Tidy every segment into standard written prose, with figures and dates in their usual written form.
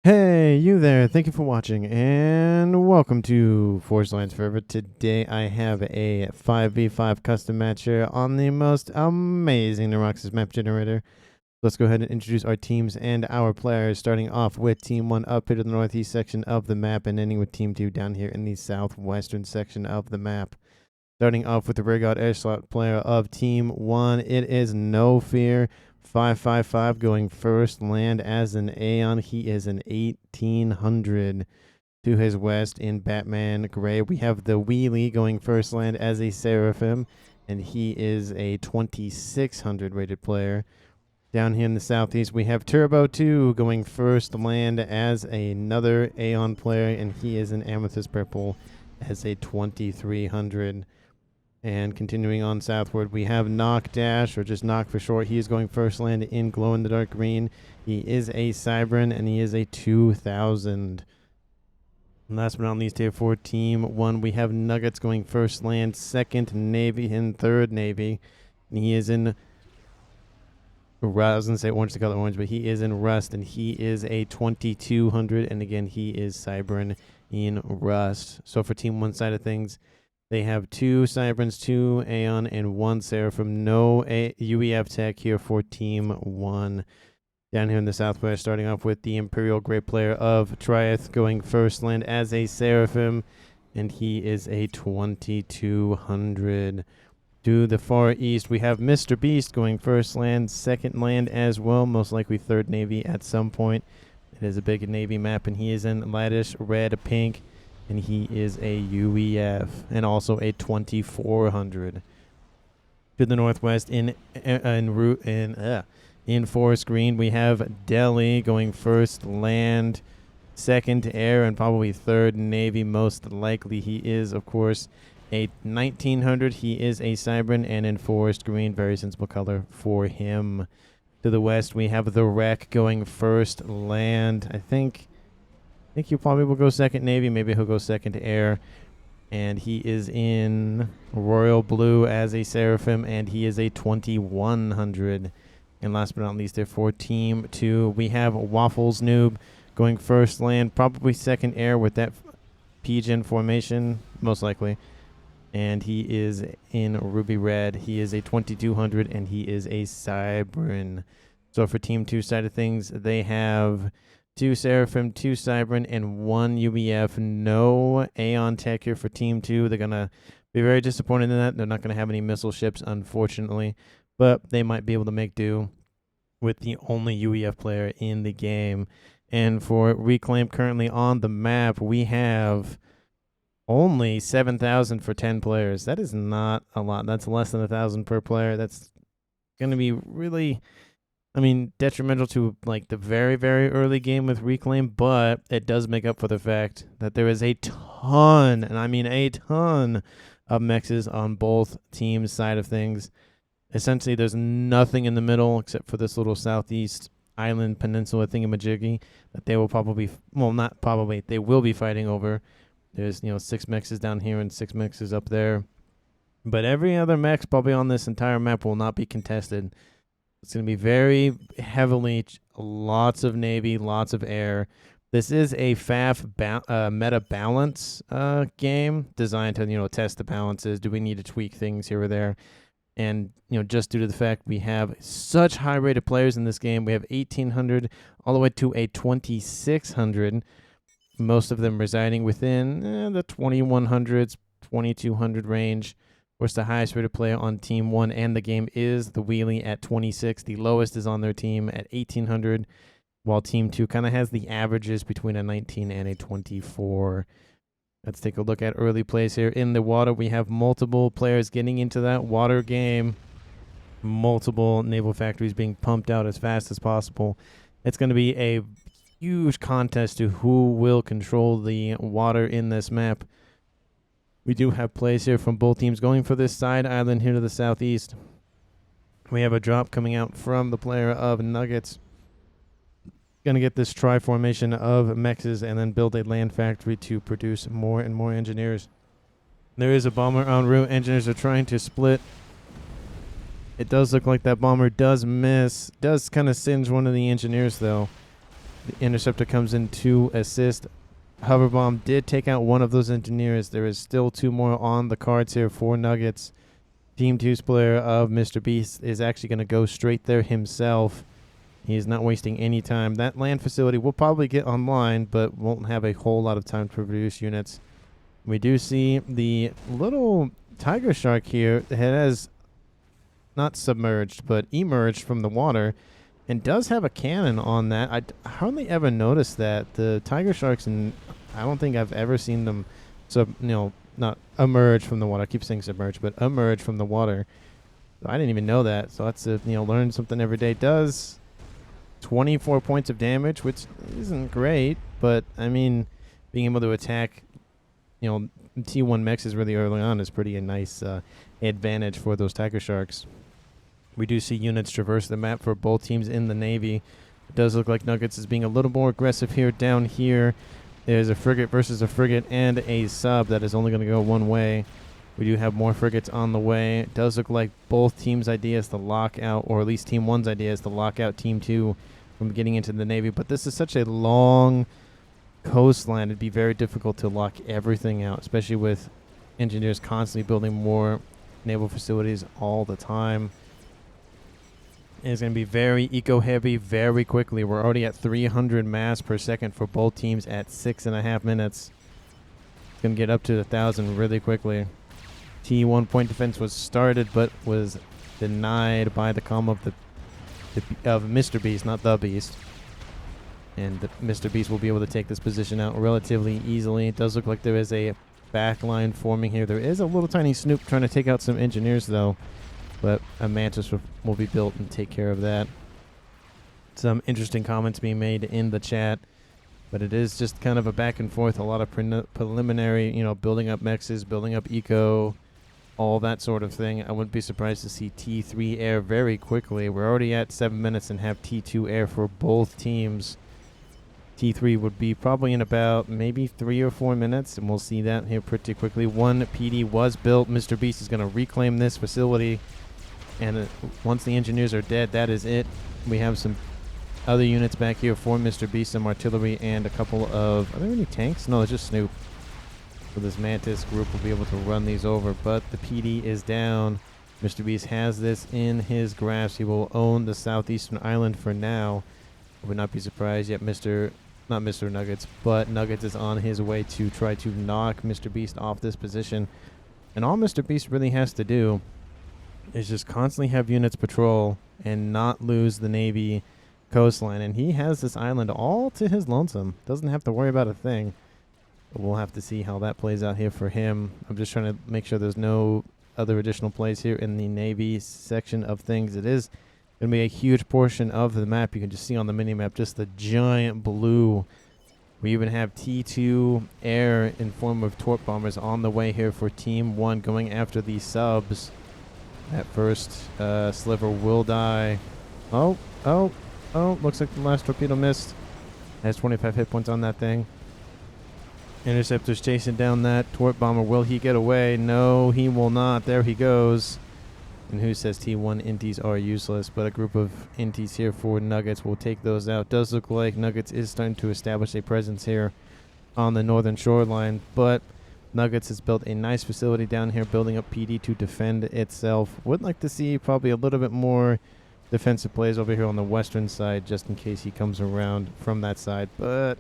Hey, you there. Thank you for watching and welcome to Forge Lines Forever. Today I have a 5v5 custom match here on the most amazing Ahwassas map generator. Let's go ahead and introduce our teams and our players, starting off with Team 1 up here to the northeast section of the map and ending with Team 2 down here in the southwestern section of the map. Starting off with the Ray God Edge Slot player of Team 1, it is No Fear. 555 going first land as an Aeon. He is an 1800 to his west in Batman Gray. We have the Wheelie going first land as a Seraphim, and he is a 2600 rated player. Down here in the southeast, we have Turbo 2 going first land as another Aeon player, and he is an Amethyst Purple as a 2300. And continuing on southward, we have Knock Dash, or just Knock for short. He is going first land in Glow in the Dark Green. He is a Cybran, and he is a 2000. And last but not least here for Team 1, we have Nuggets going first land, second Navy, and third Navy. And he is in, I was going to say orange to color orange, but he is in Rust, and he is a 2200. And again, he is Cybran in Rust. So for Team 1 side of things, they have 2 Cybrans, 2 Aeon, and 1 Seraphim. No UEF tech here for Team 1. Down here in the southwest, starting off with the Imperial Great Player of Triath going first land as a Seraphim, and he is a 2200. To the far east, we have Mr. Beast going first land, second land as well, most likely third Navy at some point. It is a big Navy map, and he is in Laddish Red Pink. And he is a UEF and also a 2400. To the northwest, in Forest Green, we have Delhi going first land, second air, and probably third Navy. Most likely, he is, of course, a 1900. He is a Cybran, and in Forest Green, very sensible color for him. To the west, we have the Wreck going first land. I think he probably will go second Navy. Maybe he'll go second air. And he is in Royal Blue as a Seraphim, and he is a 2100. And last but not least, there for Team 2, we have Waffles Noob going first land, probably second air with that P-Gen formation, most likely. And he is in Ruby Red. He is a 2200, and he is a Cybran. So for Team 2 side of things, they have 2 Seraphim, 2 Cybran, and 1 UEF. No Aeon tech here for Team 2. They're going to be very disappointed in that. They're not going to have any missile ships, unfortunately. But they might be able to make do with the only UEF player in the game. And for Reclaim currently on the map, we have only 7,000 for 10 players. That is not a lot. That's less than 1,000 per player. That's going to be really, detrimental to like the very, very early game with Reclaim, but it does make up for the fact that there is a ton, and I mean a ton, of mexes on both teams' side of things. Essentially, there's nothing in the middle except for this little southeast island peninsula thingamajiggy that they will probably, well, not probably, they will be fighting over. There's, 6 mexes down here and 6 mexes up there. But every other mex probably on this entire map will not be contested. It's going to be very heavily, lots of Navy, lots of air. This is a FAF meta balance game designed to, test the balances. Do we need to tweak things here or there? And, just due to the fact we have such high rated players in this game, we have 1800 all the way to a 2600. Most of them residing within the 2100s, 2200 range. Of course, the highest rated player on Team 1 and the game is the Wheelie at 26. The lowest is on their team at 1800, while Team 2 kind of has the averages between a 19 and a 24. Let's take a look at early plays here. In the water, we have multiple players getting into that water game. Multiple naval factories being pumped out as fast as possible. It's going to be a huge contest to who will control the water in this map. We do have plays here from both teams going for this side island here to the southeast. We have a drop coming out from the player of Nuggets. Going to get this tri-formation of mexes and then build a land factory to produce more and more engineers. There is a bomber en route. Engineers are trying to split. It does look like that bomber does miss. Does kind of singe one of the engineers, though. The Interceptor comes in to assist. Hover Bomb did take out one of those engineers. There is still 2 more on the cards here for Nuggets. Team 2's player of Mr. Beast is actually going to go straight there himself. He is not wasting any time. That land facility will probably get online, but won't have a whole lot of time to produce units. We do see the little tiger shark here. It has not submerged, but emerged from the water, and does have a cannon on that. I hardly ever noticed that. The tiger sharks, and I don't think I've ever seen them, not emerge from the water. I keep saying submerge, but emerge from the water. So I didn't even know that. So that's learn something every day. Does 24 points of damage, which isn't great, but I mean, being able to attack, T1 mechs is really early on is pretty a nice advantage for those tiger sharks. We do see units traverse the map for both teams in the Navy. It does look like Nuggets is being a little more aggressive here. Down here, there's a frigate versus a frigate and a sub that is only going to go one way. We do have more frigates on the way. It does look like both teams' idea is to lock out, or at least Team 1's idea is to lock out Team 2 from getting into the Navy. But this is such a long coastline. It'd be very difficult to lock everything out, especially with engineers constantly building more naval facilities all the time. It's going to be very eco-heavy very quickly. We're already at 300 mass per second for both teams at 6.5 minutes. It's going to get up to 1,000 really quickly. T1 point defense was started, but was denied by the comm of of Mr. Beast, not the Beast. And Mr. Beast will be able to take this position out relatively easily. It does look like there is a backline forming here. There is a little tiny Snoop trying to take out some engineers, though. But a Mantis will be built and take care of that. Some interesting comments being made in the chat. But it is just kind of a back and forth. A lot of preliminary, building up mexes, building up eco, all that sort of thing. I wouldn't be surprised to see T3 air very quickly. We're already at 7 minutes and have T2 air for both teams. T3 would be probably in about maybe 3 or 4 minutes, and we'll see that here pretty quickly. One PD was built. Mr. Beast is going to reclaim this facility. And once the engineers are dead, that is it. We have some other units back here for Mr. Beast, some artillery, and a couple of... Are there any tanks? No, it's just Snoop. So this Mantis group will be able to run these over. But the PD is down. Mr. Beast has this in his grasp. He will own the southeastern island for now. I would not be surprised yet. Not Mr. Nuggets, but Nuggets is on his way to try to knock Mr. Beast off this position. And all Mr. Beast really has to do is just constantly have units patrol and not lose the Navy coastline. And he has this island all to his lonesome. Doesn't have to worry about a thing. But we'll have to see how that plays out here for him. I'm just trying to make sure there's no other additional plays here in the Navy section of things. It is going to be a huge portion of the map. You can just see on the mini-map just the giant blue. We even have T2 air in form of torp bombers on the way here for Team 1 going after these subs. That first sliver will die. Oh, looks like the last torpedo missed. Has 25 hit points on that thing. Interceptor's chasing down that torp bomber. Will he get away? No, he will not. There he goes. And who says T1 inties are useless? But a group of inties here for Nuggets will take those out. Does look like Nuggets is starting to establish a presence here on the northern shoreline. But Nuggets has built a nice facility down here, building up PD to defend itself. Would like to see probably a little bit more defensive plays over here on the western side, just in case he comes around from that side. But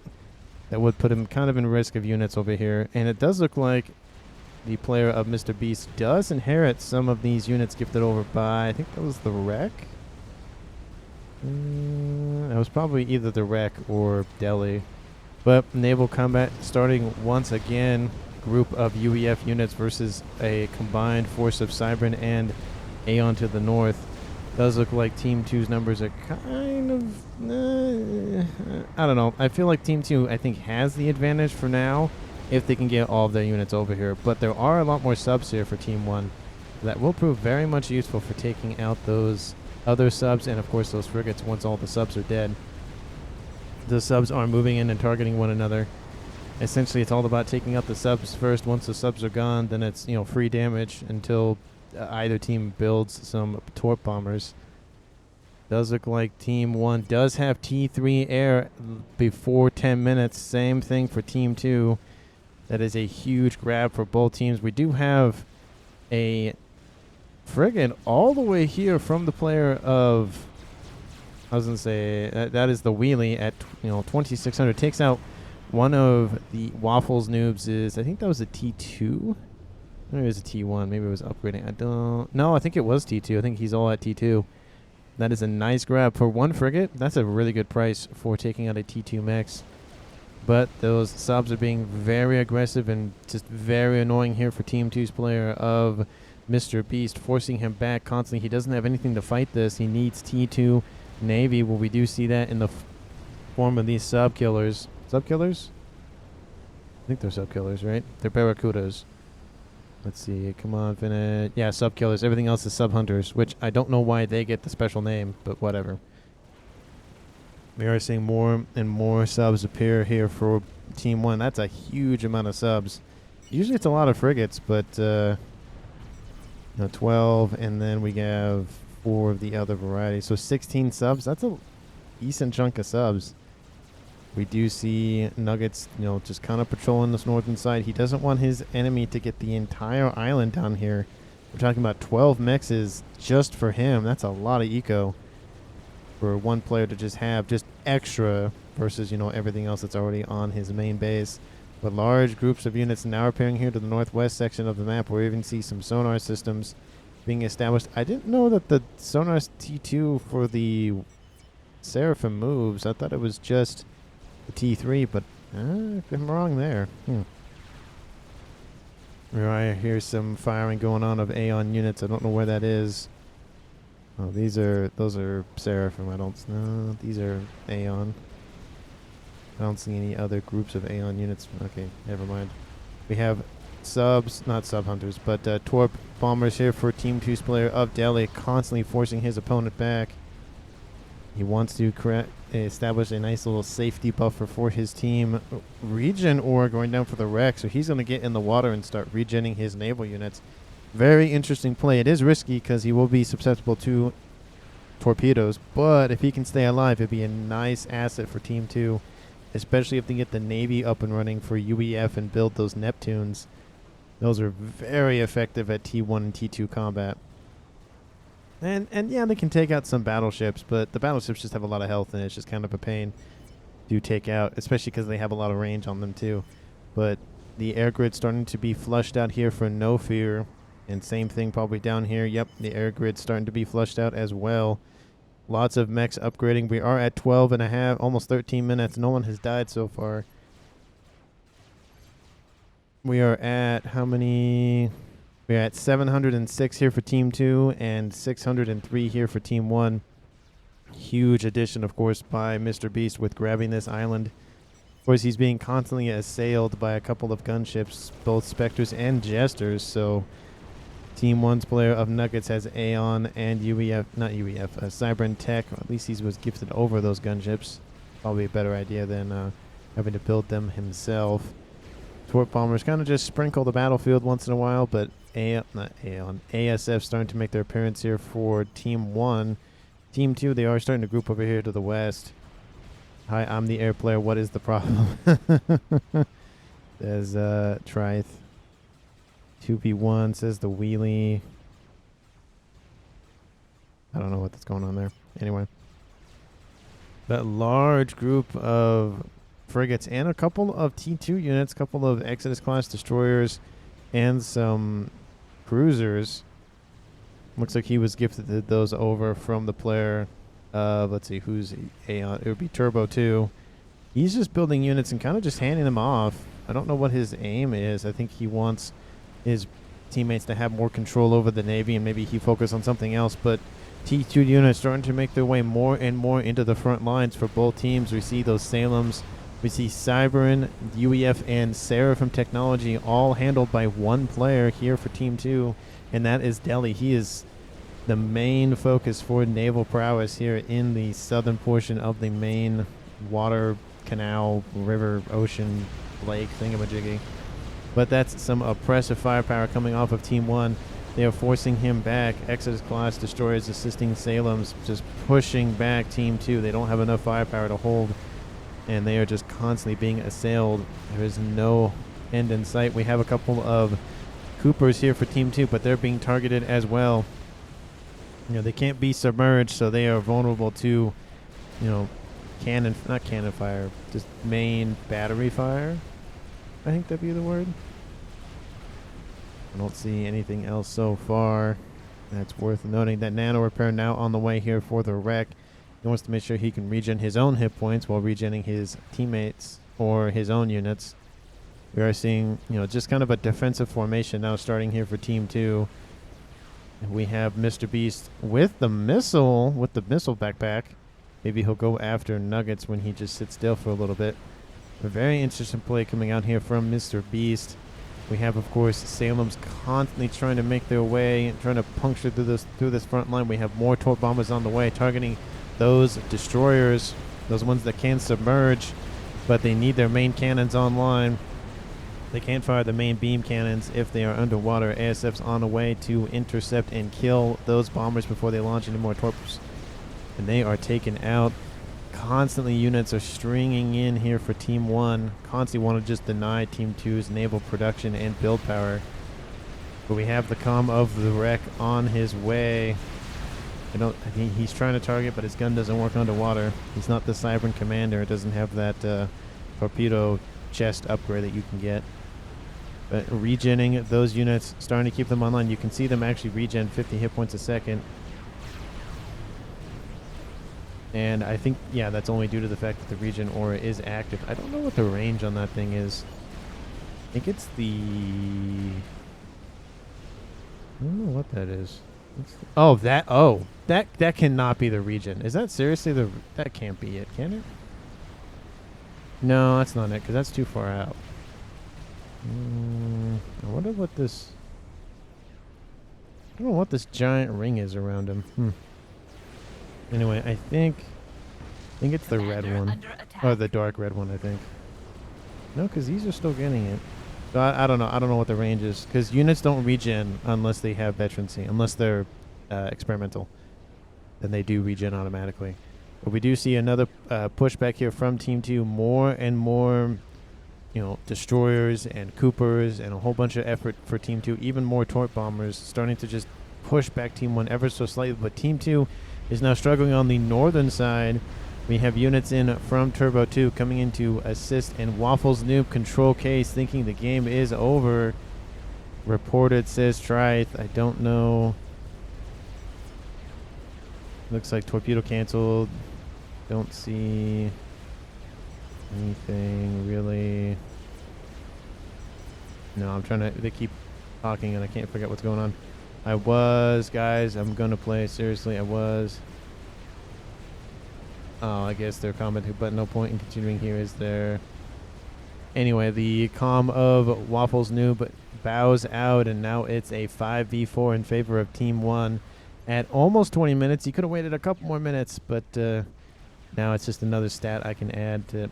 that would put him kind of in risk of units over here. And it does look like the player of Mr. Beast does inherit some of these units gifted over by, I think that was the wreck. It was probably either the wreck or Delhi. But naval combat starting once again. Group of UEF units versus a combined force of Cybran and Aeon to the north. Does look like Team 2's numbers are kind of... I don't know. I feel like Team 2, I think, has the advantage for now if they can get all of their units over here. But there are a lot more subs here for Team 1 that will prove very much useful for taking out those other subs and, of course, those frigates once all the subs are dead. The subs are moving in and targeting one another. Essentially, it's all about taking out the subs first. Once the subs are gone, then it's free damage until either team builds some torp bombers. Does look like Team 1 does have T3 air before 10 minutes. Same thing for Team 2. That is a huge grab for both teams. We do have a frigate all the way here from the player of, I was going to say, that is the wheelie at 2600. Takes out one of the Waffles noobs. I think that was a T2. Maybe it was a T1. Maybe it was upgrading. No, I think it was T2. I think he's all at T2. That is a nice grab for one frigate. That's a really good price for taking out a T2 Mechs. But those subs are being very aggressive and just very annoying here for Team 2's player of Mr. Beast, forcing him back constantly. He doesn't have anything to fight this. He needs T2 Navy. Well, we do see that in the form of these sub-killers. Sub-killers? I think they're sub-killers, right? They're Barracudas. Let's see. Come on, finish. Yeah, sub-killers. Everything else is sub-hunters, which I don't know why they get the special name, but whatever. We are seeing more and more subs appear here for Team 1. That's a huge amount of subs. Usually it's a lot of frigates, but 12, and then we have 4 of the other varieties. So 16 subs. That's a decent chunk of subs. We do see Nuggets, just kind of patrolling this northern side. He doesn't want his enemy to get the entire island down here. We're talking about 12 mexes just for him. That's a lot of eco for one player to just have just extra versus, everything else that's already on his main base. But large groups of units now appearing here to the northwest section of the map. We even see some sonar systems being established. I didn't know that the sonar T2 for the Seraphim moves. I thought it was just the T3, but I'm wrong there. I hear some firing going on of Aeon units. I don't know where that is. Oh, those are Seraphim. I don't know. These are Aeon. I don't see any other groups of Aeon units. Okay, never mind. We have not sub-hunters, but Torp bombers here for Team 2's player of Delhi, constantly forcing his opponent back. He wants to establish a nice little safety buffer for his team. Regen ore going down for the wreck, so he's going to get in the water and start regenning his naval units. Very interesting play. It is risky because he will be susceptible to torpedoes, but if he can stay alive, it'd be a nice asset for Team 2, especially if they get the Navy up and running for UEF and build those Neptunes. Those are very effective at T1 and T2 combat. And yeah, they can take out some battleships, but the battleships just have a lot of health, and it's just kind of a pain to take out, especially because they have a lot of range on them too. But the air grid's starting to be flushed out here for No Fear. And same thing probably down here. Yep, the air grid's starting to be flushed out as well. Lots of mechs upgrading. We are at 12 and a half, almost 13 minutes. No one has died so far. We are at how many? We're at 706 here for Team 2 and 603 here for Team 1. Huge addition, of course, by Mr. Beast with grabbing this island. Of course, he's being constantly assailed by a couple of gunships, both Spectres and Jesters, so Team 1's player of Nuggets has Aeon and Cybran Tech. Or at least he was gifted over those gunships. Probably a better idea than having to build them himself. Torp bombers kind of just sprinkle the battlefield once in a while, but ASF starting to make their appearance here for Team 1. Team 2, they are starting to group over here to the west. Hi, I'm the air player. What is the problem? There's Trith. 2v1 says the wheelie. I don't know what's going on there. Anyway. That large group of frigates and a couple of T2 units, a couple of Exodus class destroyers, and some cruisers. Looks like he was gifted those over from the player of, let's see, who's Aeon. It would be Turbo 2. He's just building units and kind of just handing them off. I don't know what his aim is. I think he wants his teammates to have more control over the Navy, and maybe he focus on something else. But T2 units starting to make their way more and more into the front lines for both teams. We see those Salems. We see Cybran, UEF, and Seraphim technology all handled by one player here for Team 2, and that is Delhi. He is the main focus for naval prowess here in the southern portion of the main water, canal, river, ocean, lake thingamajiggy. But that's some oppressive firepower coming off of Team 1. They are forcing him back. Exodus class destroyers assisting Salem's, just pushing back Team 2. They don't have enough firepower to hold, and they are just constantly being assailed. There is no end in sight. We have a couple of Coopers here for Team 2, but they're being targeted as well. You know, they can't be submerged, so they are vulnerable to, you know, not cannon fire, just main battery fire. I think that'd be the word. I don't see anything else so far. That's worth noting. That nano repair now on the way here for the wreck. He wants to make sure he can regen his own hit points while regenning his teammates or his own units. We are seeing, you know, just kind of a defensive formation now starting here for Team 2. We have Mr. Beast with the missile backpack. Maybe he'll go after Nuggets when he just sits still for a little bit. A very interesting play coming out here from Mr. Beast. We have, of course, Salem's constantly trying to make their way, trying to puncture through this front line. We have more torp bombers on the way, targeting those destroyers, those ones that can submerge, but they need their main cannons online. They can't fire the main beam cannons if they are underwater. ASF's on the way to intercept and kill those bombers before they launch any more torps, and they are taken out. Constantly units are stringing in here for Team 1. Constantly want to just deny Team 2's naval production and build power. But we have the comm of the wreck on his way. I think he's trying to target, but his gun doesn't work underwater. He's not the Cybern commander. It doesn't have that torpedo chest upgrade that you can get. But regenning those units, starting to keep them online. You can see them actually regen 50 hit points a second. And I think, yeah, that's only due to the fact that the regen aura is active. I don't know what the range on that thing is. I think it's the... I don't know what that is. That cannot be the regen. Is that seriously the... That can't be it, can it? No, that's not it, because that's too far out. I wonder what this... I don't know what this giant ring is around him. Anyway, I think it's the red one. Or the dark red one, I think. No, because these are still getting it. So I don't know. I don't know what the range is. Because units don't regen unless they have veterancy. Unless they're experimental. Then they do regen automatically. But we do see another pushback here from Team 2. More and more, you know, destroyers and Coopers and a whole bunch of effort for Team 2. Even more torp bombers starting to just push back Team 1 ever so slightly. But Team 2 is now struggling on the northern side. We have units in from Turbo 2 coming in to assist, and Waffles Noob control case thinking the game is over. Reported, says Trith. I don't know. Looks like torpedo canceled. Don't see anything really. No, I'm trying to... They keep talking and I can't figure out what's going on. Guys, I'm gonna play, seriously, Oh, I guess they're commenting, but no point in continuing here, is there? Anyway, the comm of Waffles Noob bows out, and now it's a 5v4 in favor of Team 1 at almost 20 minutes. You could have waited a couple more minutes, but now it's just another stat I can add to,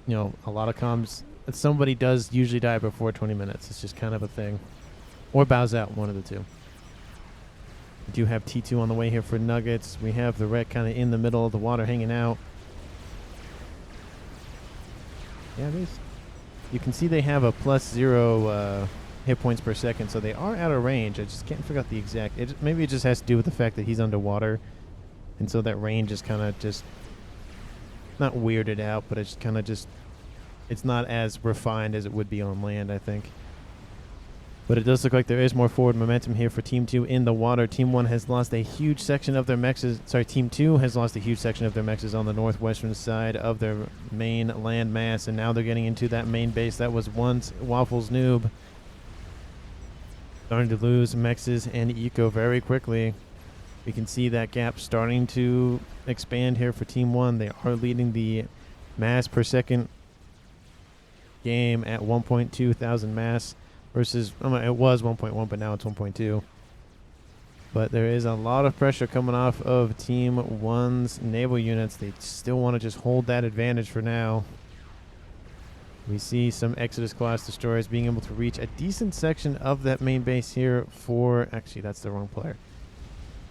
you know, a lot of comms. Somebody does usually die before 20 minutes. It's just kind of a thing. Or bows out, one of the two. We do have T2 on the way here for Nuggets. We have the wreck kind of in the middle of the water hanging out. Yeah, it is. You can see they have a +0 hit points per second, so they are out of range. I just can't figure out the exact... maybe it just has to do with the fact that he's underwater, and so that range is kind of just... not weirded out, but it's kind of just... it's not as refined as it would be on land, I think. But it does look like there is more forward momentum here for Team 2 in the water. Team 1 has lost a huge section of their mechs. Sorry, Team 2 has lost a huge section of their mechs on the northwestern side of their main land mass, and now they're getting into that main base that was once Waffles Noob. Starting to lose mechs and eco very quickly. We can see that gap starting to expand here for Team 1. They are leading the mass per second game at 1.2 thousand mass. Versus, it was 1.1, but now it's 1.2. But there is a lot of pressure coming off of Team 1's naval units. They still want to just hold that advantage for now. We see some Exodus class destroyers being able to reach a decent section of that main base here for... Actually, that's the wrong player.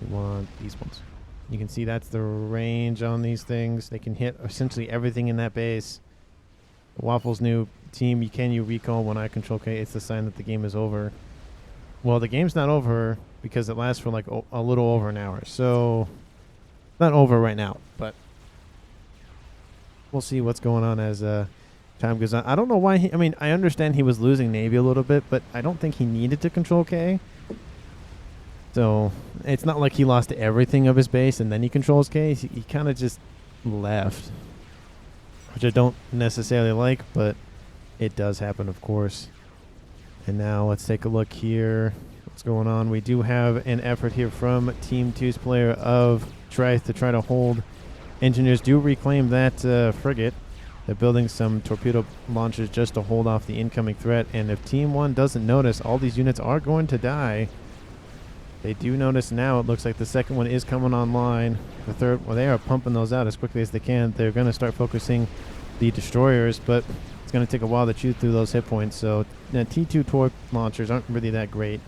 We want these ones. You can see that's the range on these things. They can hit essentially everything in that base. Waffle's new team, you recall when I control K, it's the sign that the game is over. Well, the game's not over because it lasts for like a little over an hour. So, not over right now, but we'll see what's going on as time goes on. I don't know why I understand he was losing Navy a little bit, but I don't think he needed to control K. So, it's not like he lost everything of his base and then he controls K. He kind of just left, which I don't necessarily like, but it does happen, of course. And now let's take a look here. What's going on? We do have an effort here from Team 2's player of Trith to try to hold. Engineers do reclaim that frigate. They're building some torpedo launchers just to hold off the incoming threat. And if Team 1 doesn't notice, all these units are going to die. They do notice now. It looks like the second one is coming online. The third, well, they are pumping those out as quickly as they can. They're going to start focusing the destroyers, but it's going to take a while to chew through those hit points. So T2 torp launchers aren't really that great.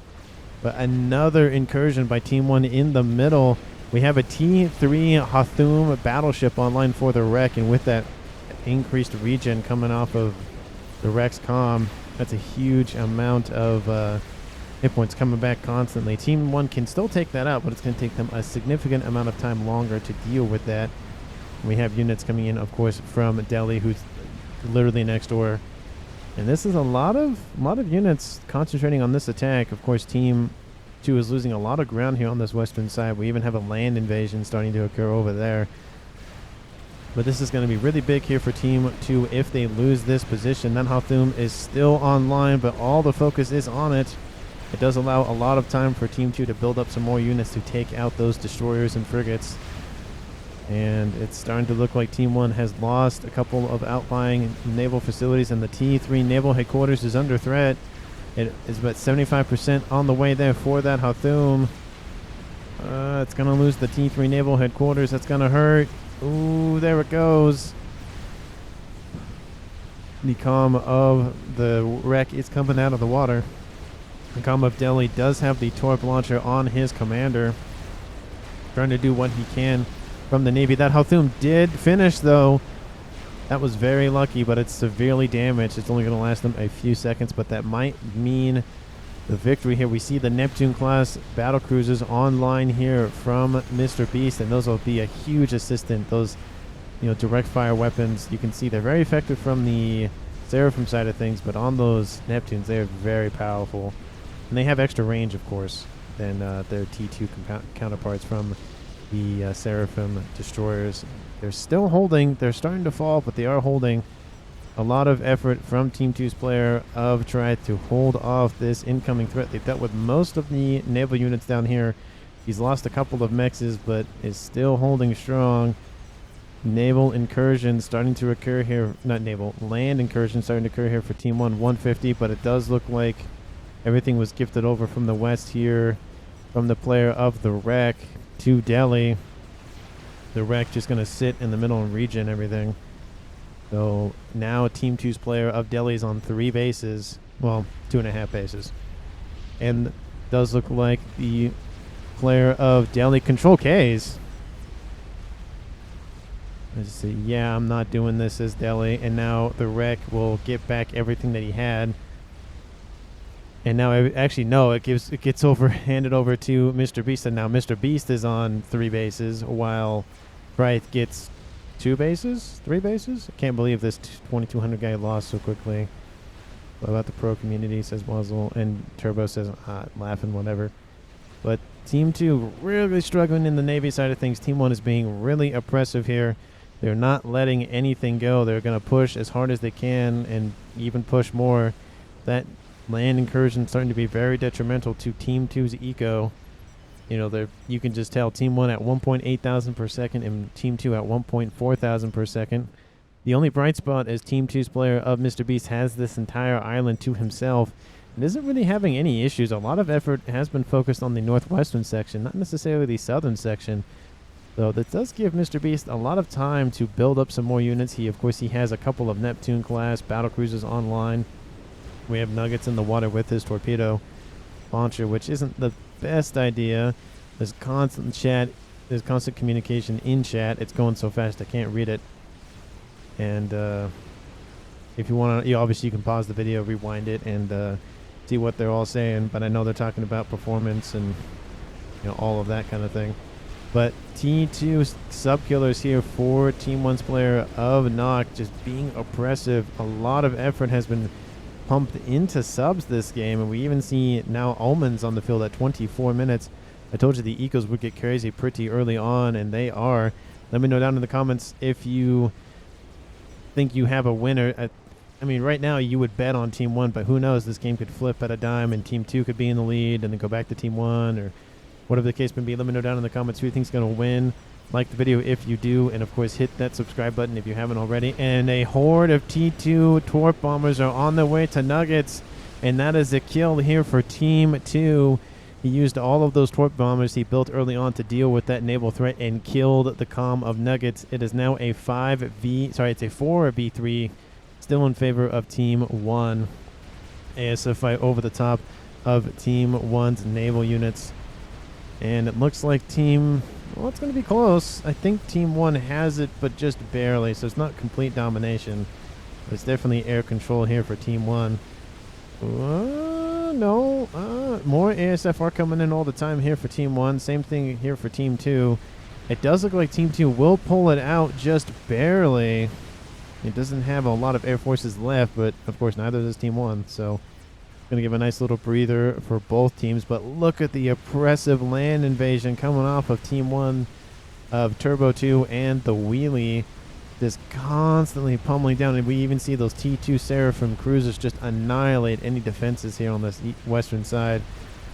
But another incursion by Team 1 in the middle. We have a T3 Hathum battleship online for the wreck, and with that increased regen coming off of the wreck's comm, that's a huge amount of hit points coming back constantly. Team 1 can still take that out, but it's going to take them a significant amount of time longer to deal with that. We have units coming in, of course, from Delhi, who's literally next door. And this is a lot of units concentrating on this attack. Of course, Team 2 is losing a lot of ground here on this western side. We even have a land invasion starting to occur over there. But this is going to be really big here for Team 2 if they lose this position. Then Hathum is still online, but all the focus is on it. It does allow a lot of time for Team 2 to build up some more units to take out those destroyers and frigates. And it's starting to look like Team 1 has lost a couple of outlying naval facilities, and the T3 naval headquarters is under threat. It is about 75% on the way there for that Hathum. It's going to lose the T3 naval headquarters. That's going to hurt. Ooh, there it goes. The comm of the wreck is coming out of the water. The comm of Delhi does have the torp launcher on his commander, trying to do what he can from the Navy. That Hathum did finish, though. That was very lucky, but it's severely damaged. It's only going to last them a few seconds, but that might mean the victory here. We see the Neptune-class battle cruisers online here from Mr. Beast, and those will be a huge assistant. Those, direct fire weapons, you can see they're very effective from the Seraphim side of things, but on those Neptunes, they're very powerful. And they have extra range, of course, than their T2 counterparts from the Seraphim destroyers. They're still holding. They're starting to fall, but they are holding. A lot of effort from Team 2's player of trying to hold off this incoming threat. They've dealt with most of the naval units down here. He's lost a couple of mexes, but is still holding strong. Naval incursion starting to occur here. Not naval, land incursion starting to occur here for Team 1, 150, but it does look like everything was gifted over from the west here from the player of the wreck to Delhi. The wreck just going to sit in the middle and regen everything. So now Team 2's player of Delhi is on 3 bases. Well, 2.5 bases. And does look like the player of Delhi control Ks. Let's see. Yeah, I'm not doing this as Delhi. And now the wreck will get back everything that he had. And now, actually, no, it gets handed over to Mr. Beast. And now Mr. Beast is on 3 bases, while Trith gets 2 bases? 3 bases? I can't believe this 2200 guy lost so quickly. What about the pro community, says Muzzle. And Turbo says, laughing, whatever. But Team 2 really struggling in the Navy side of things. Team 1 is being really oppressive here. They're not letting anything go. They're going to push as hard as they can and even push more. That land incursion starting to be very detrimental to Team 2's eco. You can just tell Team 1 at 1.8 thousand per second and Team 2 at 1.4 thousand per second. The only bright spot is Team 2's player of Mr. Beast has this entire island to himself and isn't really having any issues. A lot of effort has been focused on the northwestern section, not necessarily the southern section. So that does give Mr. Beast a lot of time to build up some more units. Of course, he has a couple of Neptune class battle cruisers online. We have Nuggets in the water with his torpedo launcher, which isn't the best idea. There's constant chat. There's constant communication in chat. It's going so fast I can't read it. And if you want to, obviously you can pause the video, rewind it, and see what they're all saying. But I know they're talking about performance and all of that kind of thing. But T2 sub killers here for Team 1's player of Nuke, just being oppressive. A lot of effort has been pumped into subs this game, and we even see now Omens on the field at 24 minutes. I told you the ecos would get crazy pretty early on, and they are. Let me know down in the comments if you think you have a winner. I mean, right now you would bet on Team 1, but who knows? This game could flip at a dime, and Team 2 could be in the lead, and then go back to Team 1, or whatever the case may be. Let me know down in the comments who you think is going to win. Like the video if you do, and of course hit that subscribe button if you haven't already. And a horde of T2 Torp bombers are on their way to Nuggets, and that is a kill here for Team 2. He used all of those Torp bombers he built early on to deal with that naval threat and killed the comm of Nuggets. It is now a 4v3, still in favor of Team 1. ASF fight over the top of Team 1's naval units. And it looks like it's going to be close. I think Team 1 has it, but just barely, so it's not complete domination. But it's definitely air control here for Team 1. No. More ASFR coming in all the time here for Team 1. Same thing here for Team 2. It does look like Team 2 will pull it out just barely. It doesn't have a lot of air forces left, but of course neither does Team 1, so going to give a nice little breather for both teams. But look at the oppressive land invasion coming off of Team 1 of Turbo 2 and the Wheelie, just constantly pummeling down. And we even see those T2 Seraphim cruisers just annihilate any defenses here on this western side.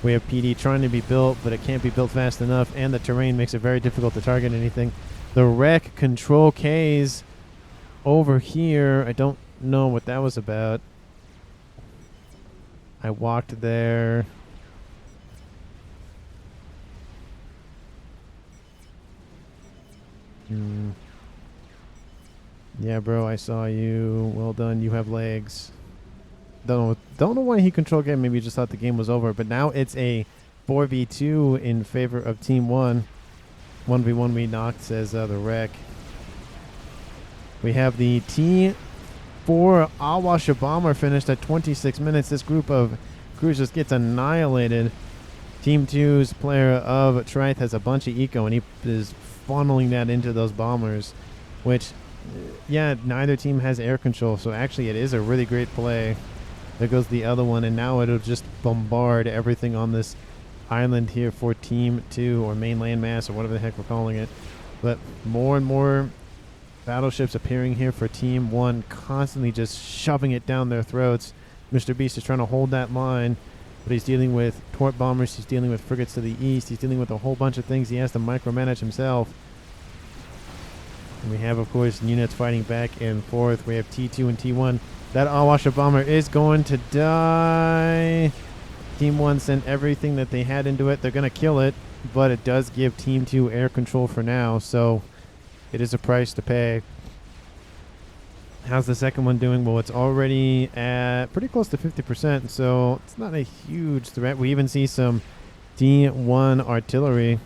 We have PD trying to be built, but it can't be built fast enough, and the terrain makes it very difficult to target anything. The wreck control Ks over here, I don't know what that was about. I walked there. Yeah, bro, I saw you. Well done. You have legs. Don't know why he controlled game. Maybe he just thought the game was over. But now it's a 4v2 in favor of Team 1. 1v1 we knocked, says the wreck. We have the T4 Ahwassas bomber finished at 26 minutes. This group of cruisers gets annihilated. Team 2's player of Trite has a bunch of eco, and he is funneling that into those bombers, which, yeah, neither team has air control, so actually it is a really great play. There goes the other one, and now it'll just bombard everything on this island here for Team 2, or main landmass, or whatever the heck we're calling it. But more and more battleships appearing here for Team 1, constantly just shoving it down their throats. Mr. Beast is trying to hold that line, but he's dealing with Torp bombers, he's dealing with frigates to the east, he's dealing with a whole bunch of things he has to micromanage himself. And we have, of course, units fighting back and forth. We have T2 and T1. That Ahwassas bomber is going to die. Team 1 sent everything that they had into it. They're going to kill it, but it does give Team 2 air control for now, so it is a price to pay. How's the second one doing? Well, it's already at pretty close to 50%, so it's not a huge threat. We even see some T1 artillery.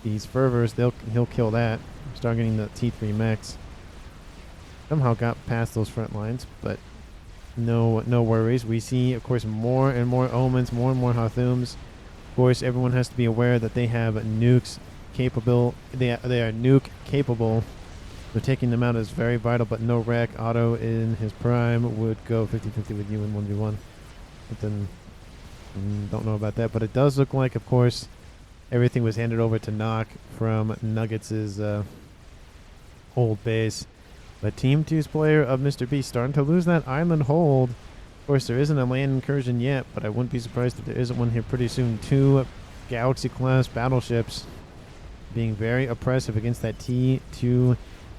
These fervors, he'll kill that. Start getting the T3 mechs. Somehow got past those front lines, but no worries. We see, of course, more and more Omens, more and more Hathums. Of course, everyone has to be aware that they have nukes capable. They are nuke capable. So taking them out is very vital, but no wreck. Otto in his prime would go 50-50 with you in 1v1. But then, don't know about that. But it does look like, of course, everything was handed over to Nuke from Nuggets' old base. But Team 2's player of Mr. Beast starting to lose that island hold. Of course, there isn't a land incursion yet, but I wouldn't be surprised if there isn't one here pretty soon. 2 Galaxy-class battleships being very oppressive against that T2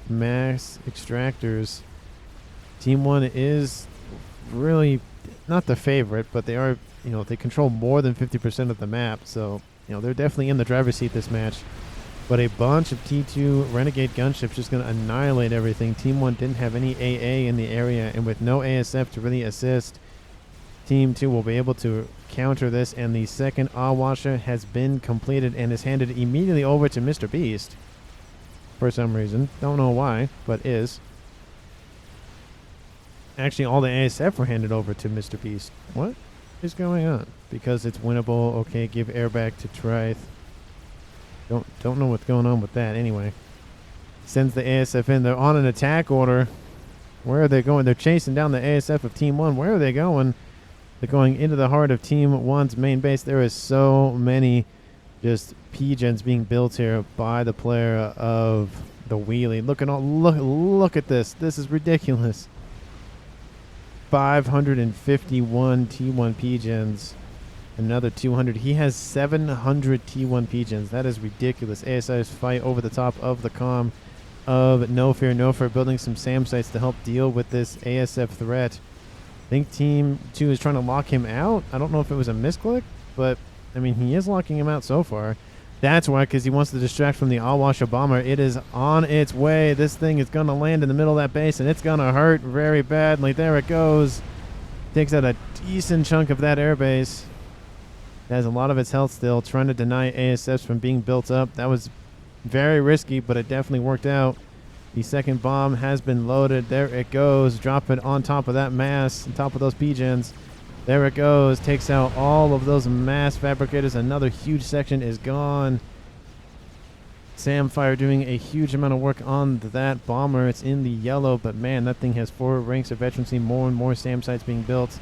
mass extractors. Team 1 is really not the favorite, but they are, they control more than 50% of the map, so they're definitely in the driver's seat this match. But a bunch of T2 Renegade gunships just going to annihilate everything. Team 1 didn't have any AA in the area, and with no ASF to really assist, Team 2 will be able to counter this, and the second Ahwassa has been completed and is handed immediately over to Mr. Beast for some reason. Don't know why, but is. Actually, all the ASF were handed over to Mr. Beast. What is going on? Because it's winnable. Okay, give air back to Trith. Don't know what's going on with that. Anyway, sends the ASF in. They're on an attack order. Where are they going? They're chasing down the ASF of Team 1. Where are they going? They're going into the heart of Team 1's main base. There is so many just P-gens being built here by the player of the wheelie. Look at this. This is ridiculous. 551 T1 P-gens. Another 200. He has 700 T1 P-gens. That is ridiculous. ASI's fight over the top of the comm of No Fear, building some SAM sites to help deal with this ASF threat. I think Team 2 is trying to lock him out. I don't know if it was a misclick, but, I mean, he is locking him out so far. That's why, because he wants to distract from the Ahwassa bomber. It is on its way. This thing is going to land in the middle of that base, and it's going to hurt very badly. There it goes. Takes out a decent chunk of that airbase. It has a lot of its health still, trying to deny ASFs from being built up. That was very risky, but it definitely worked out. The second bomb has been loaded. There it goes. Drop it on top of that mass, on top of those P-gens. There it goes. Takes out all of those mass fabricators. Another huge section is gone. Samfire doing a huge amount of work on that bomber. It's in the yellow, but man, that thing has 4 ranks of veterancy. More and more SAM sites being built.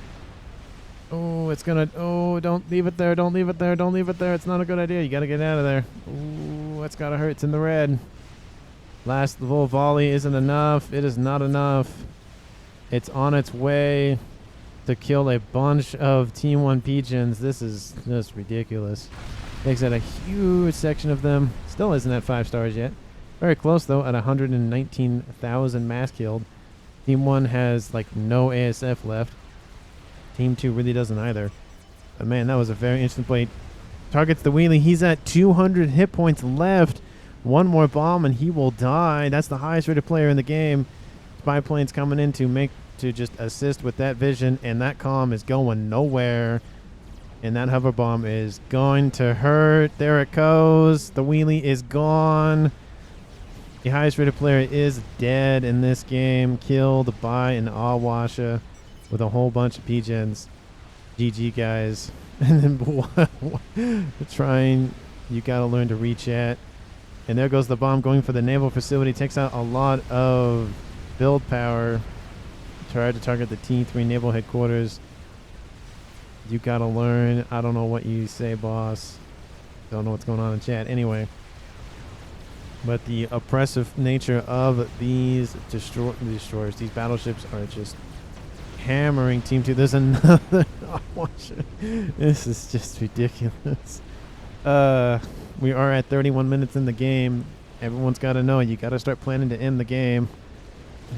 Oh, it's gonna... Oh, don't leave it there. Don't leave it there. Don't leave it there. It's not a good idea. You gotta get out of there. Ooh, that's gotta hurt. It's in the red. Last full volley isn't enough. It is not enough. It's on its way to kill a bunch of Team 1 P-gens. This is just ridiculous. Takes out a huge section of them. Still isn't at 5 stars yet. Very close, though, at 119,000 mass killed. Team 1 has, like, no ASF left. Team 2 really doesn't either. But, man, that was a very interesting play. Targets the wheelie. He's at 200 hit points left. One more bomb, and he will die. That's the highest rated player in the game. Spy plane's coming in to just assist with that vision, and that comm is going nowhere. And that hover bomb is going to hurt. There it goes. The wheelie is gone. The highest rated player is dead in this game, killed by an Ahwassa with a whole bunch of P-gens. GG, guys. And then trying, you gotta learn to reach at. And there goes the bomb going for the naval facility. Takes out a lot of build power. Tried to target the T3 naval headquarters. You gotta learn. I don't know what you say, boss. Don't know what's going on in chat. Anyway. But the oppressive nature of these destroyers, these battleships are just hammering Team 2. There's another. This is just ridiculous. We are at 31 minutes in the game. Everyone's got to know you got to start planning to end the game.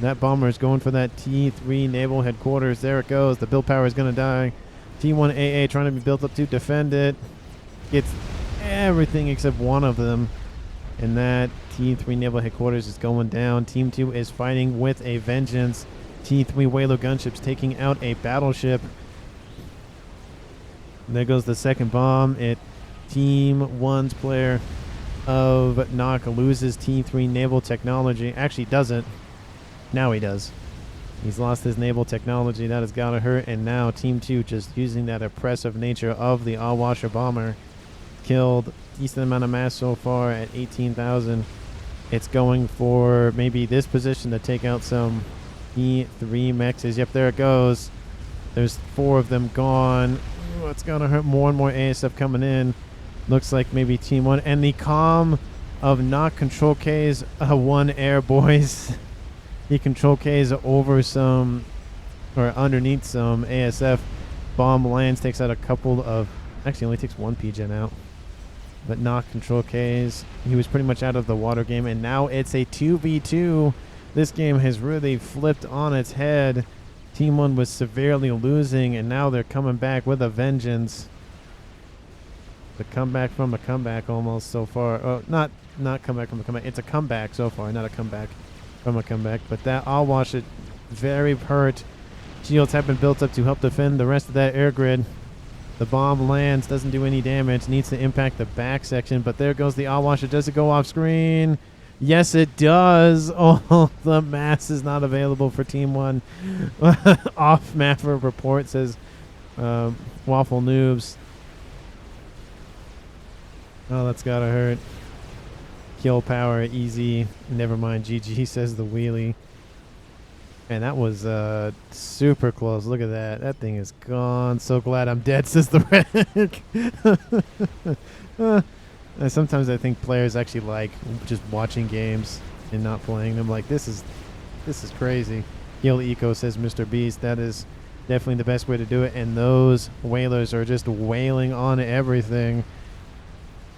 That bomber is going for that T3 naval headquarters. There it goes. The build power is going to die. T1 AA trying to be built up to defend it. Gets everything except one of them. And that T3 naval headquarters is going down. Team 2 is fighting with a vengeance. T3 Whaler gunships taking out a battleship. There goes the second bomb. Team 1's player of Nuke loses T3 naval technology. Actually doesn't. Now he does. He's lost his naval technology. That has got to hurt. And now Team 2 just using that oppressive nature of the Ahwassa bomber. Killed decent amount of mass so far at 18,000. It's going for maybe this position to take out some E3 mechs. Yep, there it goes. There's 4 of them gone. Ooh, it's going to hurt. More and more ASF coming in. Looks like maybe Team 1. And the comm of Nuke control K's 1 air, boys. He control K's over some, or underneath some ASF. Bomb lands, takes out a couple of, actually only takes 1 P-gen out. But Nuke control K's. He was pretty much out of the water game. And now it's a 2v2. This game has really flipped on its head. Team 1 was severely losing, and now they're coming back with a vengeance. The comeback from a comeback almost so far. Oh, not not comeback from a comeback. It's a comeback so far, not a comeback from a comeback. But that Ahwass it very hurt. Shields have been built up to help defend the rest of that air grid. The bomb lands, doesn't do any damage, needs to impact the back section, but there goes the Ahwass. Does it go off screen? Yes, it does. Oh, the mass is not available for Team 1. Off Mavor report says Waffle Noobs. Oh, that's gotta hurt. Kill power, easy. Never mind, GG says the wheelie. Man, that was super close. Look at that. That thing is gone. So glad I'm dead, says the Wreck. Sometimes I think players actually like just watching games and not playing them. Like, this is crazy. Heal Eco, says Mr. Beast. That is definitely the best way to do it. And those whalers are just wailing on everything.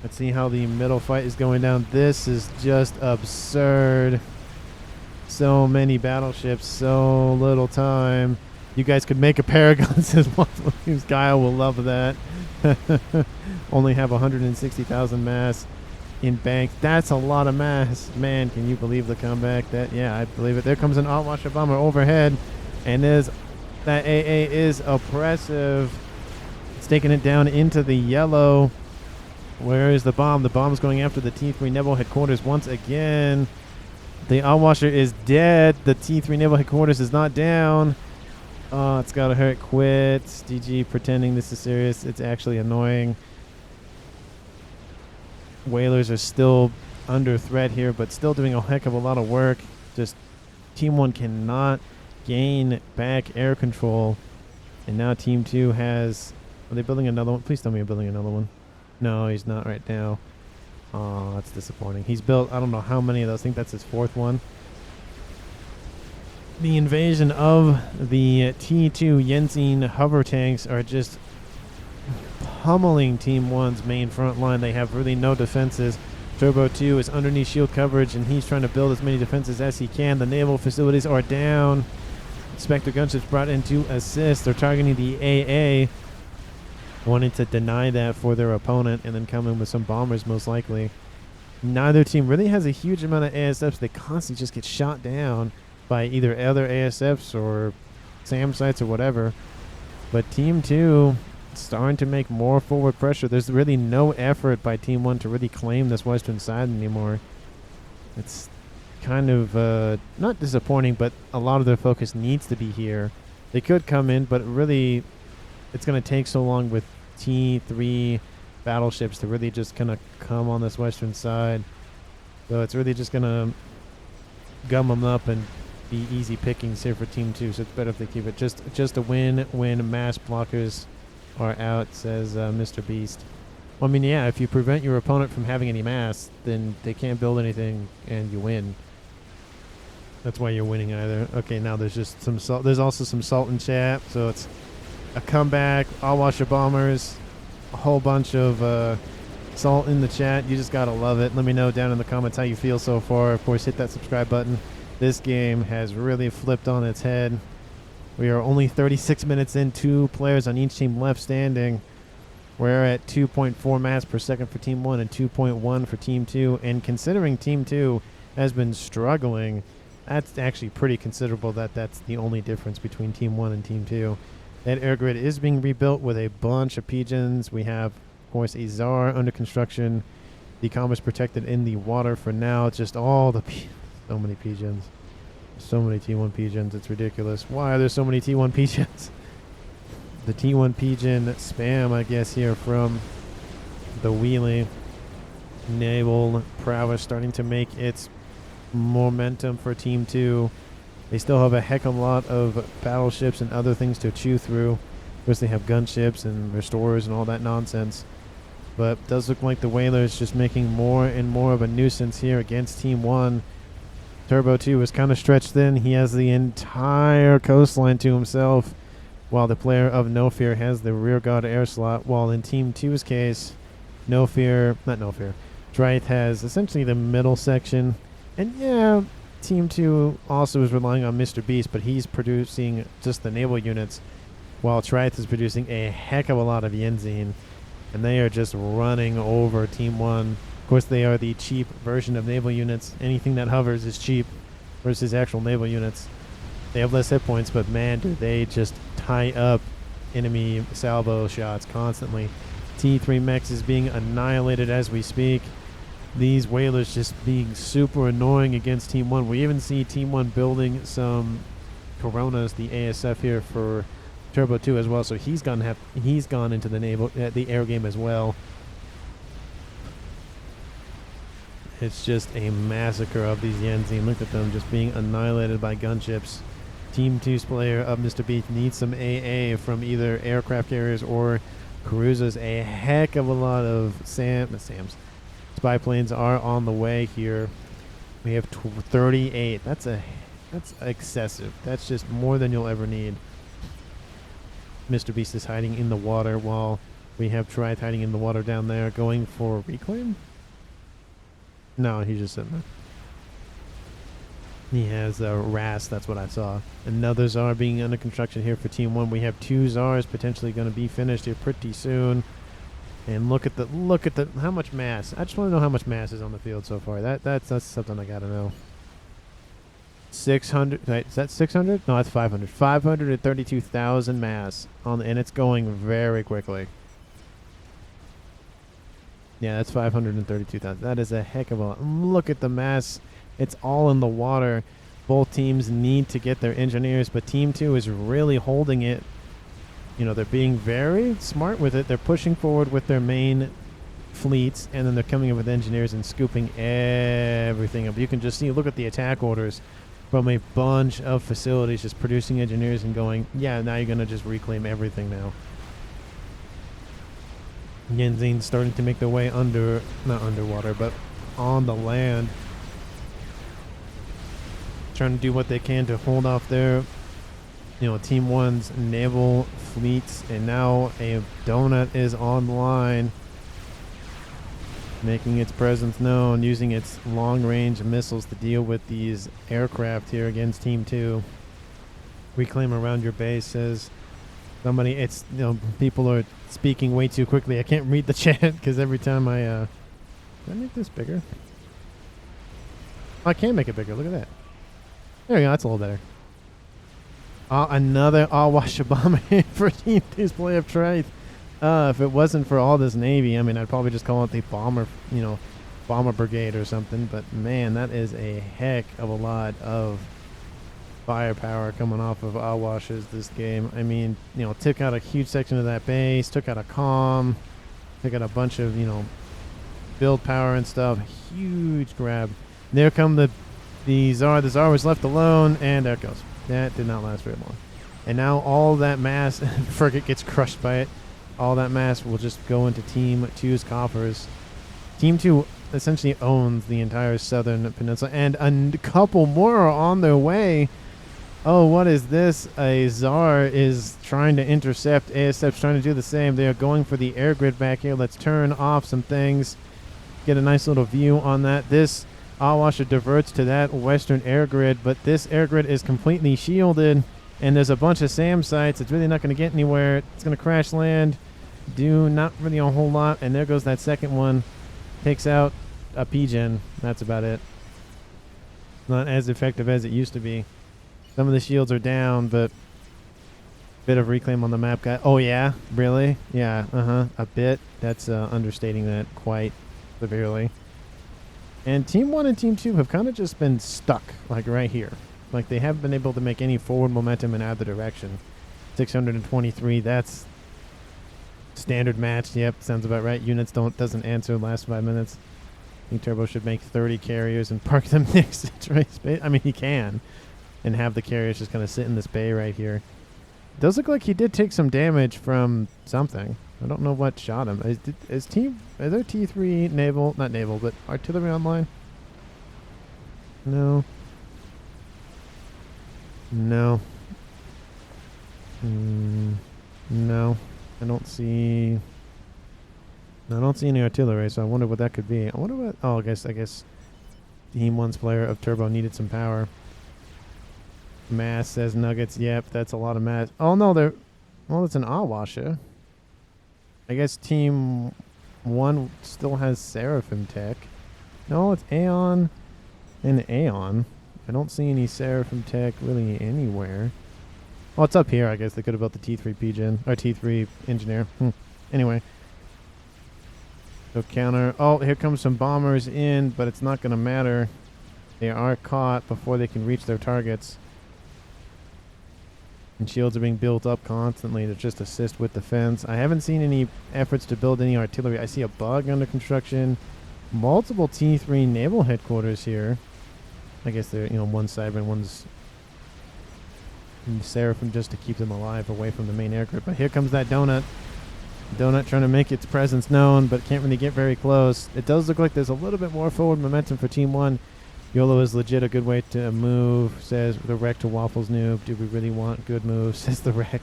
Let's see how the middle fight is going down. This is just absurd. So many battleships, so little time. You guys could make a Paragon, says Waffle. Guile will love that. Only have 160,000 mass in bank. That's a lot of mass. Man, can you believe the comeback? Yeah, I believe it. There comes an Ahwass bomber overhead, and that AA is oppressive. It's taking it down into the yellow. Where is the bomb? The bomb's going after the T3 Nebel headquarters once again. The Ahwass is dead. The T3 Nebel headquarters is not down. Oh, it's gotta hurt. Quit. GG pretending this is serious. It's actually annoying. Whalers are still under threat here, but still doing a heck of a lot of work. Just Team 1 cannot gain back air control. And now Team 2 has... Are they building another one? Please tell me you're building another one. No, he's not right now. Oh, that's disappointing. He's built, I don't know how many of those. I think that's his 4th one. The invasion of the T2 Yenzin hover tanks are just pummeling Team 1's main front line. They have really no defenses. Turbo 2 is underneath shield coverage, and he's trying to build as many defenses as he can. The naval facilities are down. Spectre gunships brought in to assist. They're targeting the AA. Wanting to deny that for their opponent and then come in with some bombers most likely. Neither team really has a huge amount of ASFs. They constantly just get shot down by either other ASFs or SAM sites or whatever. But Team 2 starting to make more forward pressure. There's really no effort by Team 1 to really claim this western side anymore. It's kind of not disappointing, but a lot of their focus needs to be here. They could come in, but really it's going to take so long with T3 battleships to really just kind of come on this western side. So it's really just going to gum them up and be easy pickings here for Team 2. So it's better if they keep it just a win when mass blockers are out, says Mr. Beast. Well, I mean, yeah, if you prevent your opponent from having any mass, then they can't build anything and you win. That's why you're winning either. Okay, now there's just some salt. There's also some salt in chat, so it's a comeback. Ahwass bombers, a whole bunch of salt in the chat. You just gotta love it. Let me know down in the comments how you feel so far. Of course, hit that subscribe button. This game has really flipped on its head. We are only 36 minutes in, 2 players on each team left standing. We're at 2.4 mass per second for Team 1 and 2.1 for Team 2. And considering Team 2 has been struggling, that's actually pretty considerable that that's the only difference between Team 1 and Team 2. That air grid is being rebuilt with a bunch of pigeons. We have, of course, a Tsar under construction. The commerce protected in the water for now. Just all the... So many pigeons. So many T1 pigeons. It's ridiculous. Why are there so many T1 pigeons? The T1 pigeon spam, I guess, here from the wheelie. Naval prowess starting to make its momentum for Team 2. They still have a heck of a lot of battleships and other things to chew through. Of course, they have gunships and restorers and all that nonsense. But it does look like the whalers just making more and more of a nuisance here against Team 1. Turbo 2 is kind of stretched thin. He has the entire coastline to himself, while the player of No Fear has the rearguard air slot. While in Team 2's case, Drythe has essentially the middle section. And yeah, Team 2 also is relying on Mr. Beast, but he's producing just the naval units, while Drythe is producing a heck of a lot of Yenzin. And they are just running over Team 1 Of course, they are the cheap version of naval units. Anything that hovers is cheap versus actual naval units. They have less hit points, but man, do they just tie up enemy salvo shots constantly. T3 Mechs is being annihilated as we speak. These whalers just being super annoying against Team 1. We even see Team 1 building some Coronas, the ASF here for Turbo 2 as well. So he's gone into the air game as well. It's just a massacre of these Yenzine. Look at them just being annihilated by gunships. Team 2's player of Mr. Beach needs some AA from either aircraft carriers or cruisers. A heck of a lot of spy planes are on the way here. We have 38. That's excessive. That's just more than you'll ever need. Mr. Beast is hiding in the water while we have Triad hiding in the water down there, going for reclaim. No, he's just sitting there. He has a RAS, that's what I saw. Another Tsar being under construction here for Team 1. We have 2 Tsars potentially going to be finished here pretty soon. And look at the how much mass. I just want to know how much mass is on the field so far. That's something I got to know. 600, right, is that 600? No, that's 500. 532,000 mass and it's going very quickly. Yeah, that's 532,000. That is a heck of a lot. Look at the mass. It's all in the water. Both teams need to get their engineers, but Team 2 is really holding it. You know, they're being very smart with it. They're pushing forward with their main fleets, and then they're coming in with engineers and scooping everything up. You can just see, look at the attack orders from a bunch of facilities just producing engineers and going, yeah, now you're going to just reclaim everything now. Yenzine starting to make their way not underwater, but on the land. Trying to do what they can to hold off their, Team 1's naval fleets. And now a donut is online, making its presence known, using its long-range missiles to deal with these aircraft here against Team 2. Reclaim around your base, says somebody. It's, people are speaking way too quickly. I can't read the chat because every time can I make this bigger? I can make it bigger. Look at that. There we go. That's a little better. Another Ahwassas bomber for Team 2's play of Trade. If it wasn't for all this Navy, I mean, I'd probably just call it the bomber brigade or something. But man, that is a heck of a lot of firepower coming off of Ahwassas this game. I mean, took out a huge section of that base, took out a comm, took out a bunch of, build power and stuff. Huge grab. There come the Tsar. The Tsar was left alone, and there it goes. That did not last very long. And now all that mass, frigate gets crushed by it. All that mass will just go into Team 2's coffers. Team 2 essentially owns the entire southern peninsula, and a couple more are on their way. Oh, what is this? A Tsar is trying to intercept. ASF's trying to do the same. They are going for the air grid back here. Let's turn off some things. Get a nice little view on that. This Ahwassas diverts to that western air grid, but this air grid is completely shielded, and there's a bunch of SAM sites. It's really not going to get anywhere. It's going to crash land. Do not really a whole lot, and there goes that second one. Takes out a PGen. That's about it. Not as effective as it used to be. Some of the shields are down, but bit of reclaim on the map. Oh, yeah? Really? Yeah, a bit. That's understating that quite severely. And Team 1 and Team 2 have kind of just been stuck, like right here. Like they haven't been able to make any forward momentum in either direction. 623, that's standard match. Yep, sounds about right. Units doesn't answer last 5 minutes. I think Turbo should make 30 carriers and park them next to Trey Space. I mean, he can. And have the carriers just kind of sit in this bay right here. It does look like he did take some damage from something. I don't know what shot him. Is there T3 naval, not naval, but artillery online? No. No. No. I don't see any artillery, so I wonder what that could be. I wonder what, I guess Team 1's player of Turbo needed some power. Mass, says Nuggets. Yep, that's a lot of mass. Oh no, it's an Ahwassas. I guess Team one still has Seraphim tech. No, it's Aeon and Aeon. I don't see any Seraphim tech really anywhere. Oh, it's up here. I guess they could have built the T3 P-Gen, or T3 Engineer. Anyway. So counter. Oh, here comes some bombers in, but it's not going to matter. They are caught before they can reach their targets. And shields are being built up constantly to just assist with defense. I haven't seen any efforts to build any artillery. I see a bug under construction. Multiple T3 naval headquarters here. I guess they're, one's cyber and one's Seraphim just to keep them alive away from the main air grid. But here comes that donut. Donut trying to make its presence known, but can't really get very close. It does look like there's a little bit more forward momentum for Team 1. YOLO is legit a good way to move, says the wreck to Waffles Noob. Do we really want good moves, says the wreck.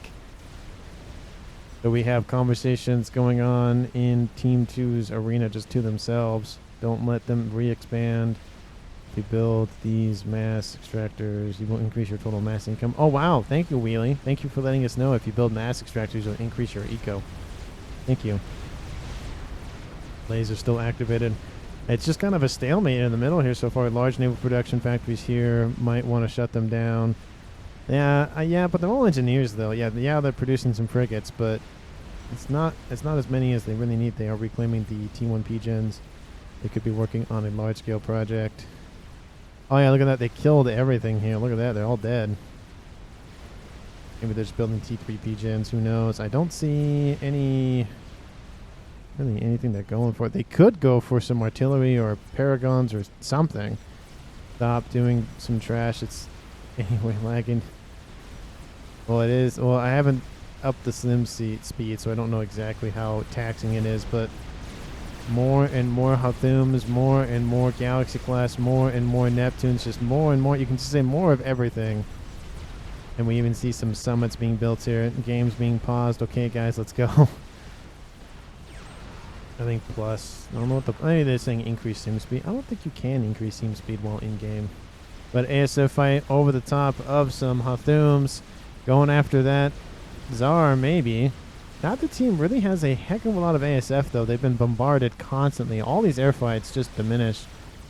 So we have conversations going on in Team 2's arena just to themselves. Don't let them re-expand. If you build these mass extractors, you will increase your total mass income. Oh, wow. Thank you, Wheelie. Thank you for letting us know if you build mass extractors, you'll increase your eco. Thank you. Laser still activated. It's just kind of a stalemate in the middle here so far. Large naval production factories here. Might want to shut them down. Yeah, but they're all engineers though. Yeah, they're producing some frigates, but it's not as many as they really need. They are reclaiming the T1 P-Gens. They could be working on a large-scale project. Oh yeah, look at that. They killed everything here. Look at that. They're all dead. Maybe they're just building T3 P-Gens. Who knows? I don't see anything they're going for. They could go for some artillery or paragons or something. Stop doing some trash. It's anyway lagging. Well, it is. Well, I haven't upped the sim speed, so I don't know exactly how taxing it is, but more and more Hathums, more and more Galaxy class, more and more Neptunes, just more and more. You can just say more of everything. And we even see some summits being built here, games being paused. Okay, guys, let's go. I think plus. I don't know what maybe they're saying increase sim speed. I don't think you can increase sim speed while in game. But ASF fight over the top of some Hathums. Going after that Tsar, maybe. Not the team really has a heck of a lot of ASF, though. They've been bombarded constantly. All these air fights just diminish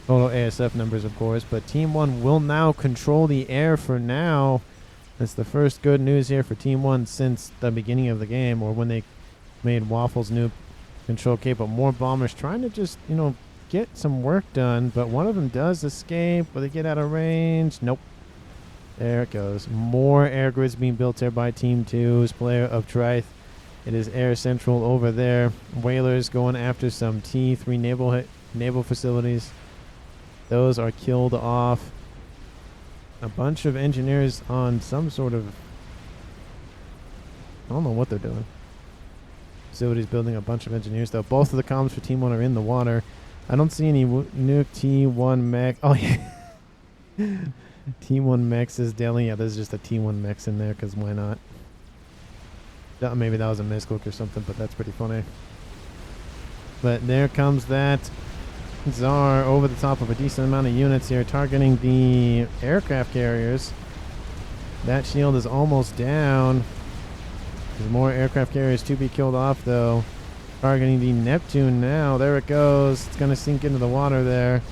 total ASF numbers, of course. But Team 1 will now control the air for now. That's the first good news here for Team 1 since the beginning of the game, or when they made Waffles Noob control K. But more bombers trying to just, get some work done. But one of them does escape. Will they get out of range? Nope. There it goes. More air grids being built here by Team 2's player of Trith. It is Air Central over there. Whalers going after some T3 naval facilities. Those are killed off. A bunch of engineers on some sort of... I don't know what they're doing. Facilities building a bunch of engineers, though. Both of the comms for Team 1 are in the water. I don't see any Nuke T1 Mech. Oh, yeah. T1 Mechs is Delhi. Yeah, there's just a T1 Mechs in there, because why not? Maybe that was a misclick or something, but that's pretty funny. But there comes that Tsar over the top of a decent amount of units here, targeting the aircraft carriers. That shield is almost down. There's more aircraft carriers to be killed off, though. Targeting the Neptune now. There it goes. It's going to sink into the water there.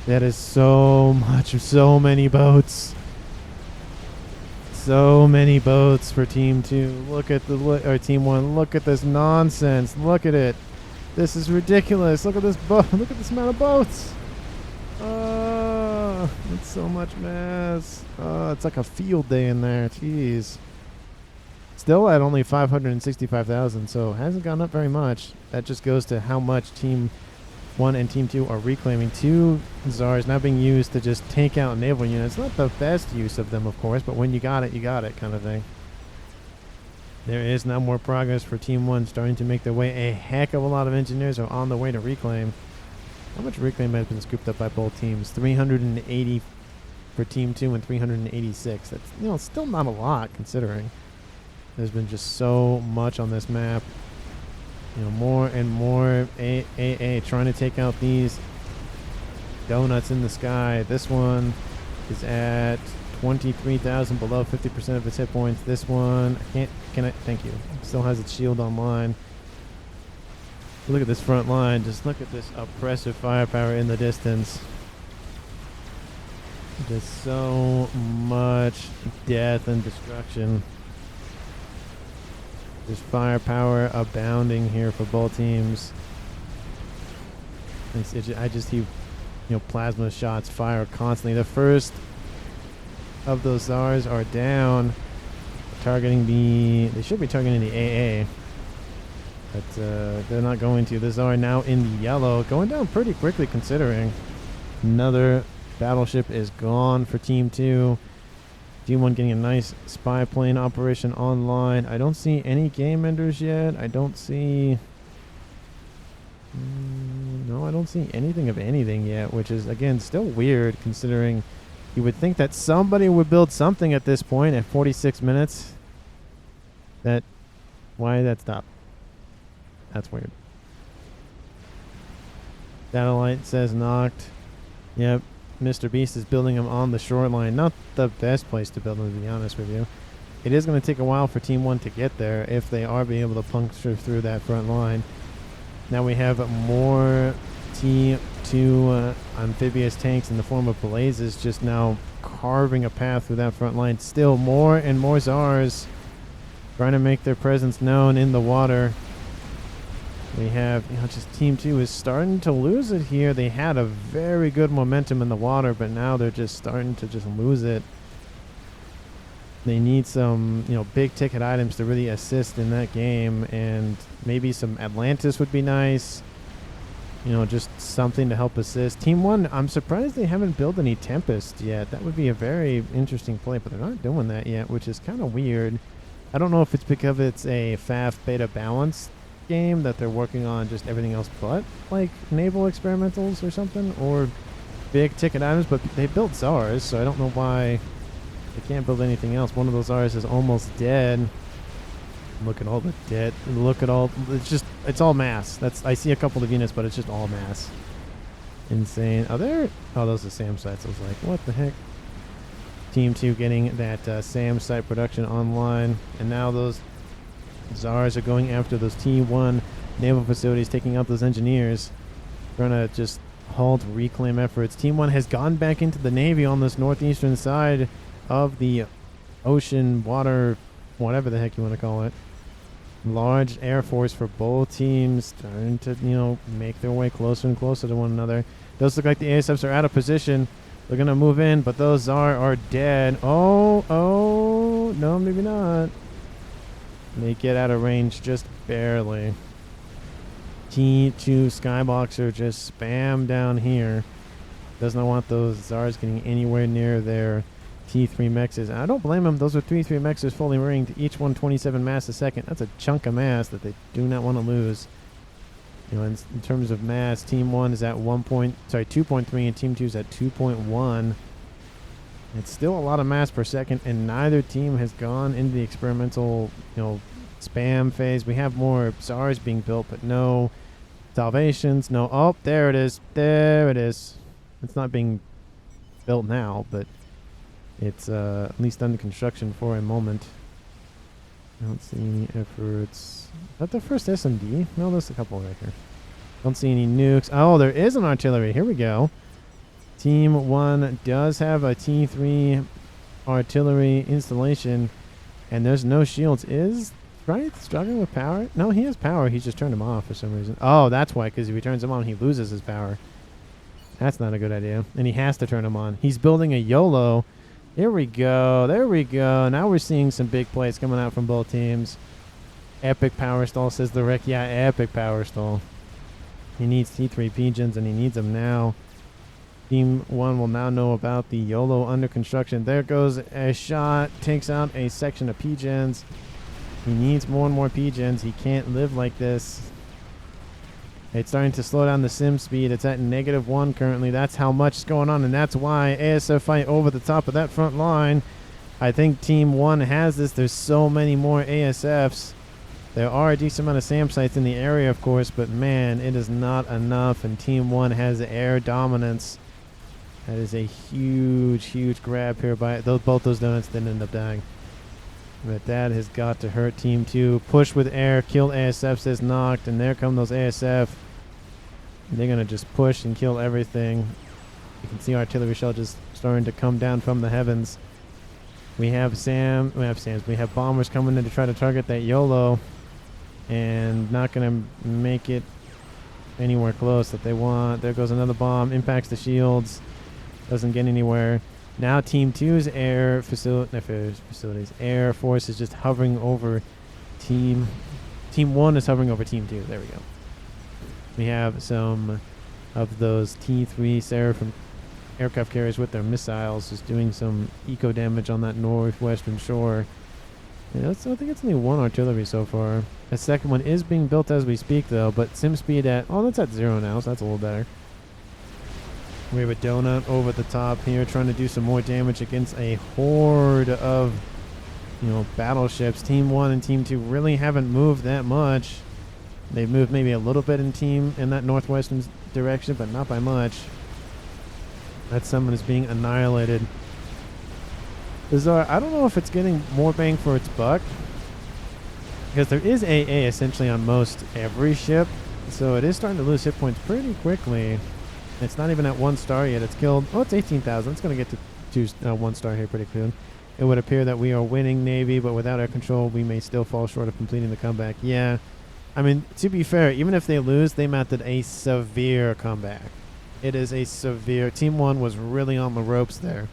That is so many boats. So many boats for Team 2. Look at or Team 1. Look at this nonsense. Look at it. This is ridiculous. Look at this boat. Look at this amount of boats. Oh, it's so much mass. Oh, it's like a field day in there. Jeez. Still at only 565,000, so it hasn't gone up very much. That just goes to how much Team 1 and Team 2 are reclaiming. 2 Tsars now being used to just take out naval units. Not the best use of them, of course, but when you got it kind of thing. There is now more progress for Team 1 starting to make their way. A heck of a lot of engineers are on the way to reclaim. How much reclaim has been scooped up by both teams? 380 for Team 2 and 386. That's still not a lot considering. There's been just so much on this map. More and more AA trying to take out these donuts in the sky. This one is at 23,000, below 50% of its hit points. This one, thank you. Still has its shield online. Look at this front line. Just look at this oppressive firepower in the distance. Just so much death and destruction. There's firepower abounding here for both teams. I just see, plasma shots fire constantly. The first of those Zars are down. They should be targeting the AA. But they're not going to. The Zar now in the yellow. Going down pretty quickly considering. Another battleship is gone for Team 2. Team 1 getting a nice spy plane operation online. I don't see any game enders yet. I don't see... no, I don't see anything of anything yet, which is, again, still weird considering you would think that somebody would build something at this point at 46 minutes. Why that stopped? That's weird. Satellite says knocked. Yep. Mr. Beast is building them on the shoreline. Not the best place to build them, to be honest with you. It is going to take a while for Team 1 to get there if they are being able to puncture through that front line. Now we have more T2 amphibious tanks in the form of Blazes just now carving a path through that front line. Still more and more Zars trying to make their presence known in the water. We have, just Team 2 is starting to lose it here. They had a very good momentum in the water, but now they're just starting to just lose it. They need some, big ticket items to really assist in that game, and maybe some Atlantis would be nice. Just something to help assist. Team 1, I'm surprised they haven't built any Tempest yet. That would be a very interesting play, but they're not doing that yet, which is kind of weird. I don't know if it's because it's a FAF beta balance game that they're working on just everything else but like naval experimentals or something, or big ticket items, but they built Zars, so I don't know why they can't build anything else. One of those Zars is almost dead. Look at all the dead. Look at all. It's all mass. I see a couple of units, but it's just all mass. Insane. Oh, those are SAM sites. I was like, what the heck? Team 2 getting that SAM site production online, and now those Zars are going after those T1 naval facilities, taking out those engineers, trying to just halt reclaim efforts. Team 1 has gone back into the Navy on this northeastern side of the ocean, water, whatever the heck you want to call it. Large air force for both teams, starting to, make their way closer and closer to one another. Those look like the ASFs are out of position. They're going to move in, but those Zar are dead. Oh, no, maybe not. They get out of range just barely. T2 Skyboxer just spam down here. Does not want those Zars getting anywhere near their T3 Mechs. And I don't blame them. Those are 3 Mechs fully ringed. Each one 27 mass a second. That's a chunk of mass that they do not want to lose. In terms of mass, Team 1 is at 2.3 and Team 2 is at 2.1. It's still a lot of mass per second, and neither team has gone into the experimental, spam phase. We have more Zars being built, but no Salvations, no... Oh, there it is. There it is. It's not being built now, but it's at least under construction for a moment. I don't see any efforts. Is that the first SMD? No, there's a couple right here. Don't see any nukes. Oh, there is an artillery. Here we go. Team 1 does have a T3 artillery installation, and there's no shields. Is right struggling with power? No, he has power. He's just turned them off for some reason. Oh, that's why, because if he turns them on, he loses his power. That's not a good idea, and he has to turn them on. He's building a YOLO. There we go. There we go. Now we're seeing some big plays coming out from both teams. Epic power stall, says the Rick. Yeah, epic power stall. He needs T3 pigeons, and he needs them now. Team 1 will now know about the YOLO under construction. There goes a shot. Takes out a section of pigeons. He needs more and more pigeons. He can't live like this. It's starting to slow down the sim speed. It's at -1 currently. That's how much is going on, and that's why ASF fight over the top of that front line. I think Team 1 has this. There's so many more ASFs. There are a decent amount of SAM sites in the area, of course, but man, it is not enough, and Team 1 has air dominance. That is a huge, huge grab here by both those donuts didn't end up dying. But that has got to hurt Team 2. Push with air, killed ASF, says knocked, and there come those ASF. They're going to just push and kill everything. You can see artillery shell just starting to come down from the heavens. We have bombers coming in to try to target that YOLO, and not going to make it anywhere close that they want. There goes another bomb, impacts the shields, doesn't get anywhere. Now Team 2's air force is just hovering over Team 1 is hovering over Team 2. There we go. We have some of those T3 Seraphim aircraft carriers with their missiles just doing some eco damage on that northwestern shore. Yeah, I think it's only one artillery so far. A second one is being built as we speak, though, but sim speed at... Oh, that's at 0 now, so that's a little better. We have a donut over the top here trying to do some more damage against a horde of, battleships. Team 1 and Team 2 really haven't moved that much. They've moved maybe a little bit in that northwestern direction, but not by much. That summon is being annihilated. Bizarre. I don't know if it's getting more bang for its buck, because there is AA essentially on most every ship, so it is starting to lose hit points pretty quickly. It's not even at 1 star yet. It's killed. Oh, it's 18,000. It's going to get to 1 star here pretty soon. It would appear that we are winning Navy, but without air control, we may still fall short of completing the comeback. Yeah. I mean, to be fair, even if they lose, they mounted a severe comeback. It is a severe... Team 1 was really on the ropes there.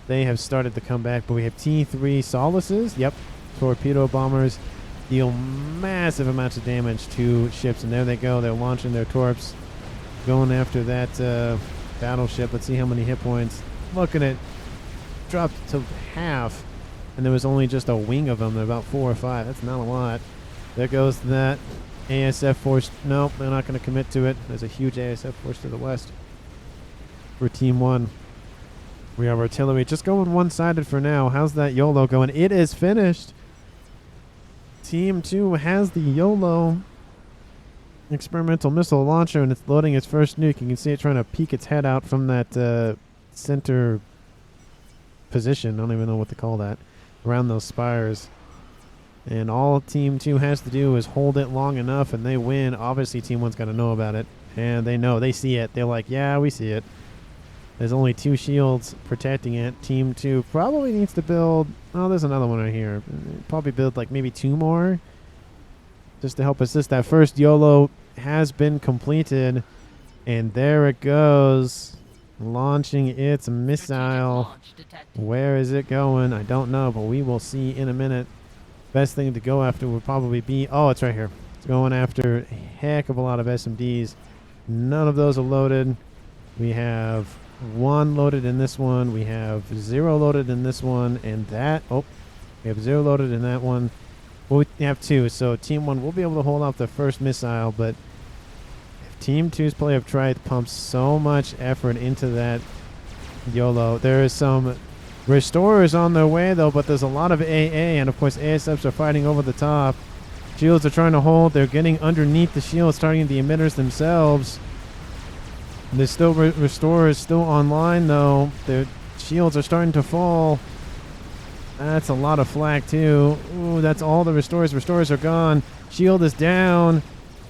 They have started the comeback, but we have T3 Solaces. Yep. Torpedo bombers deal massive amounts of damage to ships, and there they go. They're launching their torps, going after that battleship. Let's see how many hit points. Look at it. Dropped to half, and there was only just a wing of them. They're about 4 or 5. That's not a lot. There goes that ASF force. Nope, they're not going to commit to it. There's a huge ASF force to the west for Team 1. We have artillery just going one-sided for now. How's that YOLO going? It is finished. Team 2 has the YOLO experimental missile launcher, and it's loading its first nuke. You can see it trying to peek its head out from that center position. I don't even know what to call that. Around those spires. And all Team 2 has to do is hold it long enough, and they win. Obviously, Team 1's got to know about it. And they know. They see it. They're like, yeah, we see it. There's only 2 shields protecting it. Team 2 probably needs to build... Oh, there's another one right here. Probably build like maybe 2 more, just to help assist. That first YOLO has been completed. And there it goes. Launching its missile. Where is it going? I don't know, but we will see in a minute. Best thing to go after would probably be... Oh, it's right here. It's going after a heck of a lot of SMDs. None of those are loaded. We have 1 loaded in this one. We have 0 loaded in this one. And that... Oh, we have 0 loaded in that one. Well, we have 2. So Team 1 will be able to hold off the first missile. But if Team 2's play of Trite pumps so much effort into that YOLO, there is some... Restorers on their way, though, but there's a lot of AA, and of course ASFs are fighting over the top. Shields are trying to hold. They're getting underneath the shields, targeting the emitters themselves. There's still Restorers still online, though. Their shields are starting to fall. That's a lot of flak, too. Ooh, that's all the Restorers. Restorers are gone. Shield is down.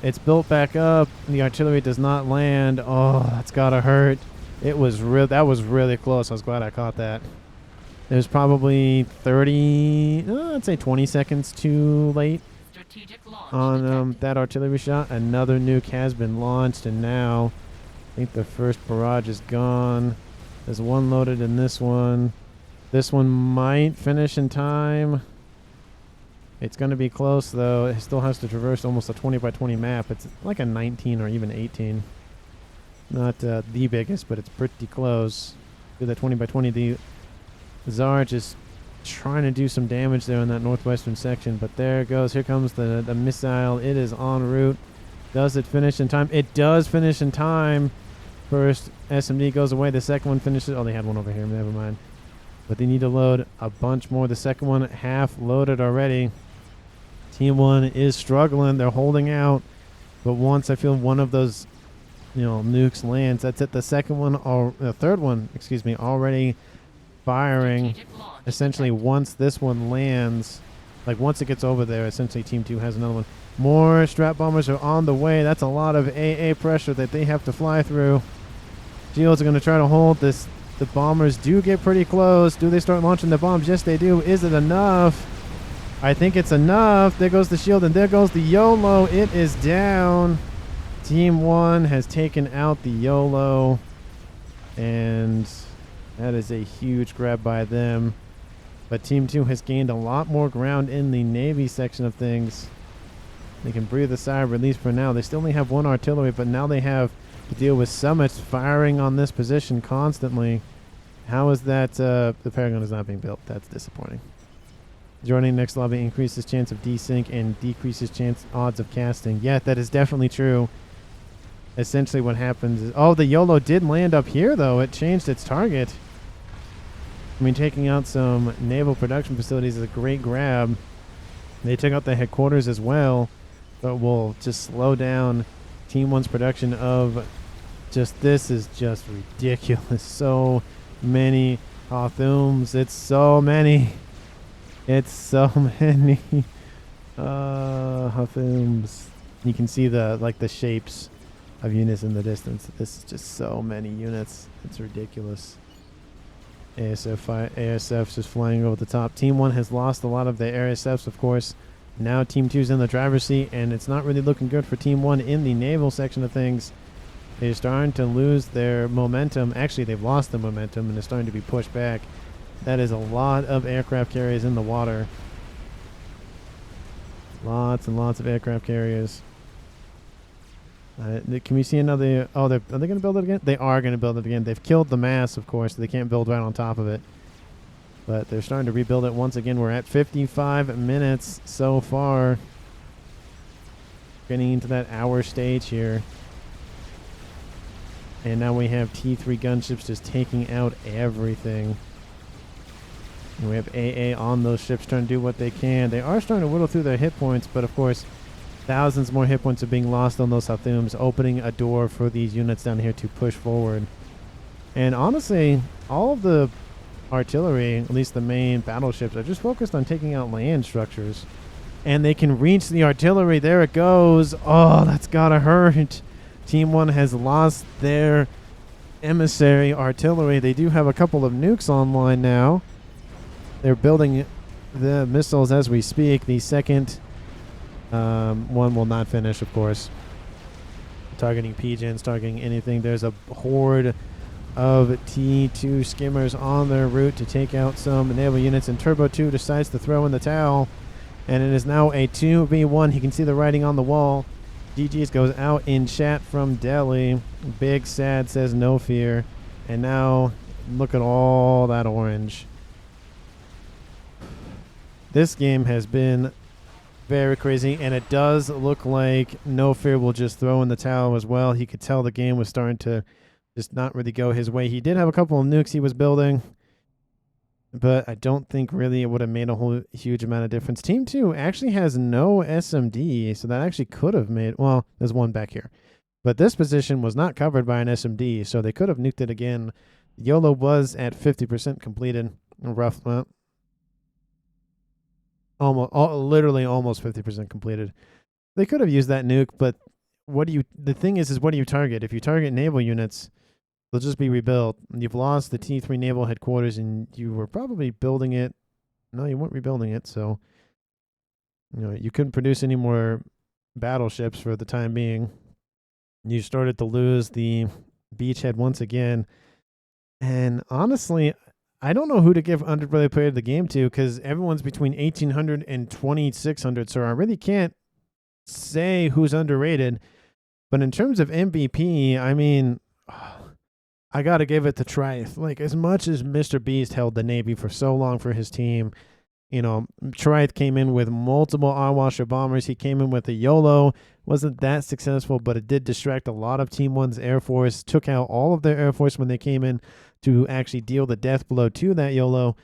It's built back up. The artillery does not land. Oh, that's gotta hurt. That was really close. I was glad I caught that. There's probably 30, I'd say 20 seconds too late on that artillery shot. Another nuke has been launched, and now I think the first barrage is gone. There's 1 loaded in this one. This one might finish in time. It's going to be close, though. It still has to traverse almost a 20 by 20 map. It's like a 19 or even 18. Not the biggest, but it's pretty close to the 20 by 20. The Zarge is trying to do some damage there in that northwestern section, but there it goes. Here comes the missile. It is en route. Does it finish in time? It does finish in time. First SMD goes away. The second one finishes. Oh, they had one over here. Never mind. But they need to load a bunch more. The second one half loaded already. Team 1 is struggling. They're holding out. But once I feel one of those, nukes lands, that's it. The second one, or the third one, excuse me, already firing. Essentially, once this one lands, Like, once it gets over there, essentially Team 2 has another one. More strap bombers are on the way. That's a lot of AA pressure that they have to fly through. Shields are going to try to hold this. The bombers do get pretty close. Do they start launching the bombs? Yes, they do. Is it enough? I think it's enough. There goes the shield, and there goes the YOLO. It is down. Team 1 has taken out the YOLO, and that is a huge grab by them. But Team 2 has gained a lot more ground in the Navy section of things. They can breathe a sigh of relief for now. They still only have one artillery, but now they have to deal with Summits firing on this position constantly. How is that? The Paragon is not being built. That's disappointing. Joining next lobby increases chance of desync and decreases odds of casting. Yeah, that is definitely true. Essentially what happens is... Oh, the YOLO did land up here, though. It changed its target. I mean, taking out some naval production facilities is a great grab. They took out the headquarters as well, but will just slow down Team 1's production of just... This is just ridiculous. So many Hothums. It's so many. It's so many. Hothums. You can see the shapes of units in the distance. This is just so many units. It's ridiculous. ASF's just flying over the top. Team 1 has lost a lot of their ASFs, of course. Now Team 2's in the driver's seat, and it's not really looking good for Team 1 in the naval section of things. They're starting to lose their momentum. Actually, they've lost the momentum, and they're starting to be pushed back. That is a lot of aircraft carriers in the water. Lots and lots of aircraft carriers. Can we see another... Oh, are they going to build it again? They are going to build it again. They've killed the mass, of course, so they can't build right on top of it. But they're starting to rebuild it once again. We're at 55 minutes so far. Getting into that hour stage here. And now we have T3 gunships just taking out everything. And we have AA on those ships trying to do what they can. They are starting to whittle through their hit points, but of course... Thousands more hit points are being lost on those Hothums, opening a door for these units down here to push forward. And honestly, all of the artillery, at least the main battleships, are just focused on taking out land structures. And they can reach the artillery. There it goes. Oh, that's gotta hurt. Team 1 has lost their emissary artillery. They do have a couple of nukes online now. They're building the missiles as we speak. The second... one will not finish, of course. Targeting PGens, targeting anything. There's a horde of T2 skimmers on their route to take out some naval units, and Turbo 2 decides to throw in the towel. And it is now a 2v1. You can see the writing on the wall. GG's goes out in chat from Delhi. Big Sad says no fear. And now, look at all that orange. This game has been... very crazy, and it does look like No Fear will just throw in the towel as well. He could tell the game was starting to just not really go his way. He did have a couple of nukes he was building, but I don't think really it would have made a whole huge amount of difference. Team 2 actually has no SMD, so that actually could have made... Well, there's one back here. But this position was not covered by an SMD, so they could have nuked it again. YOLO was at 50% completed. Rough... Well, literally almost 50% completed. They could have used that nuke, but the thing is what do you target? If you target naval units, they'll just be rebuilt. You've lost the T3 naval headquarters, and you were probably building it. No, you weren't rebuilding it, so you couldn't produce any more battleships for the time being. You started to lose the beachhead once again. And honestly, I don't know who to give underrated player of the game to, because everyone's between 1,800 and 2,600, so I really can't say who's underrated. But in terms of MVP, I mean, I got to give it to Trith. Like, as much as Mr. Beast held the Navy for so long for his team, Trith came in with multiple Ahwassa bombers. He came in with a YOLO. Wasn't that successful, but it did distract a lot of Team 1's Air Force, took out all of their Air Force when they came in to actually deal the death blow to that YOLO.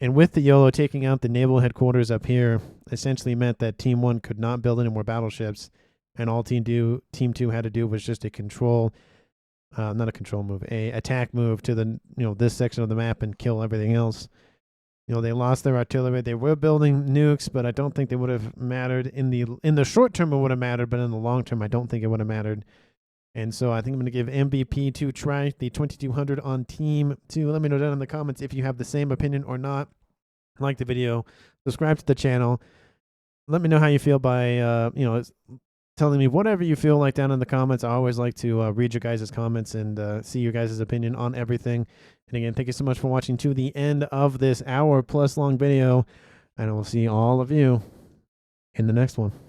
And with the YOLO taking out the naval headquarters up here, essentially meant that Team 1 could not build any more battleships, and all Team 2 had to do was just a control, not a control move, a attack move to the this section of the map and kill everything else. You know, they lost their artillery. They were building nukes, but I don't think they would have mattered in the short term. It would have mattered, but in the long term, I don't think it would have mattered. And so I think I'm going to give MVP to Try the 2200 on Team 2. Let me know down in the comments if you have the same opinion or not. Like the video, subscribe to the channel. Let me know how you feel by telling me whatever you feel like down in the comments. I always like to read your guys' comments and see your guys' opinion on everything. And again, thank you so much for watching to the end of this hour plus long video. And I will see all of you in the next one.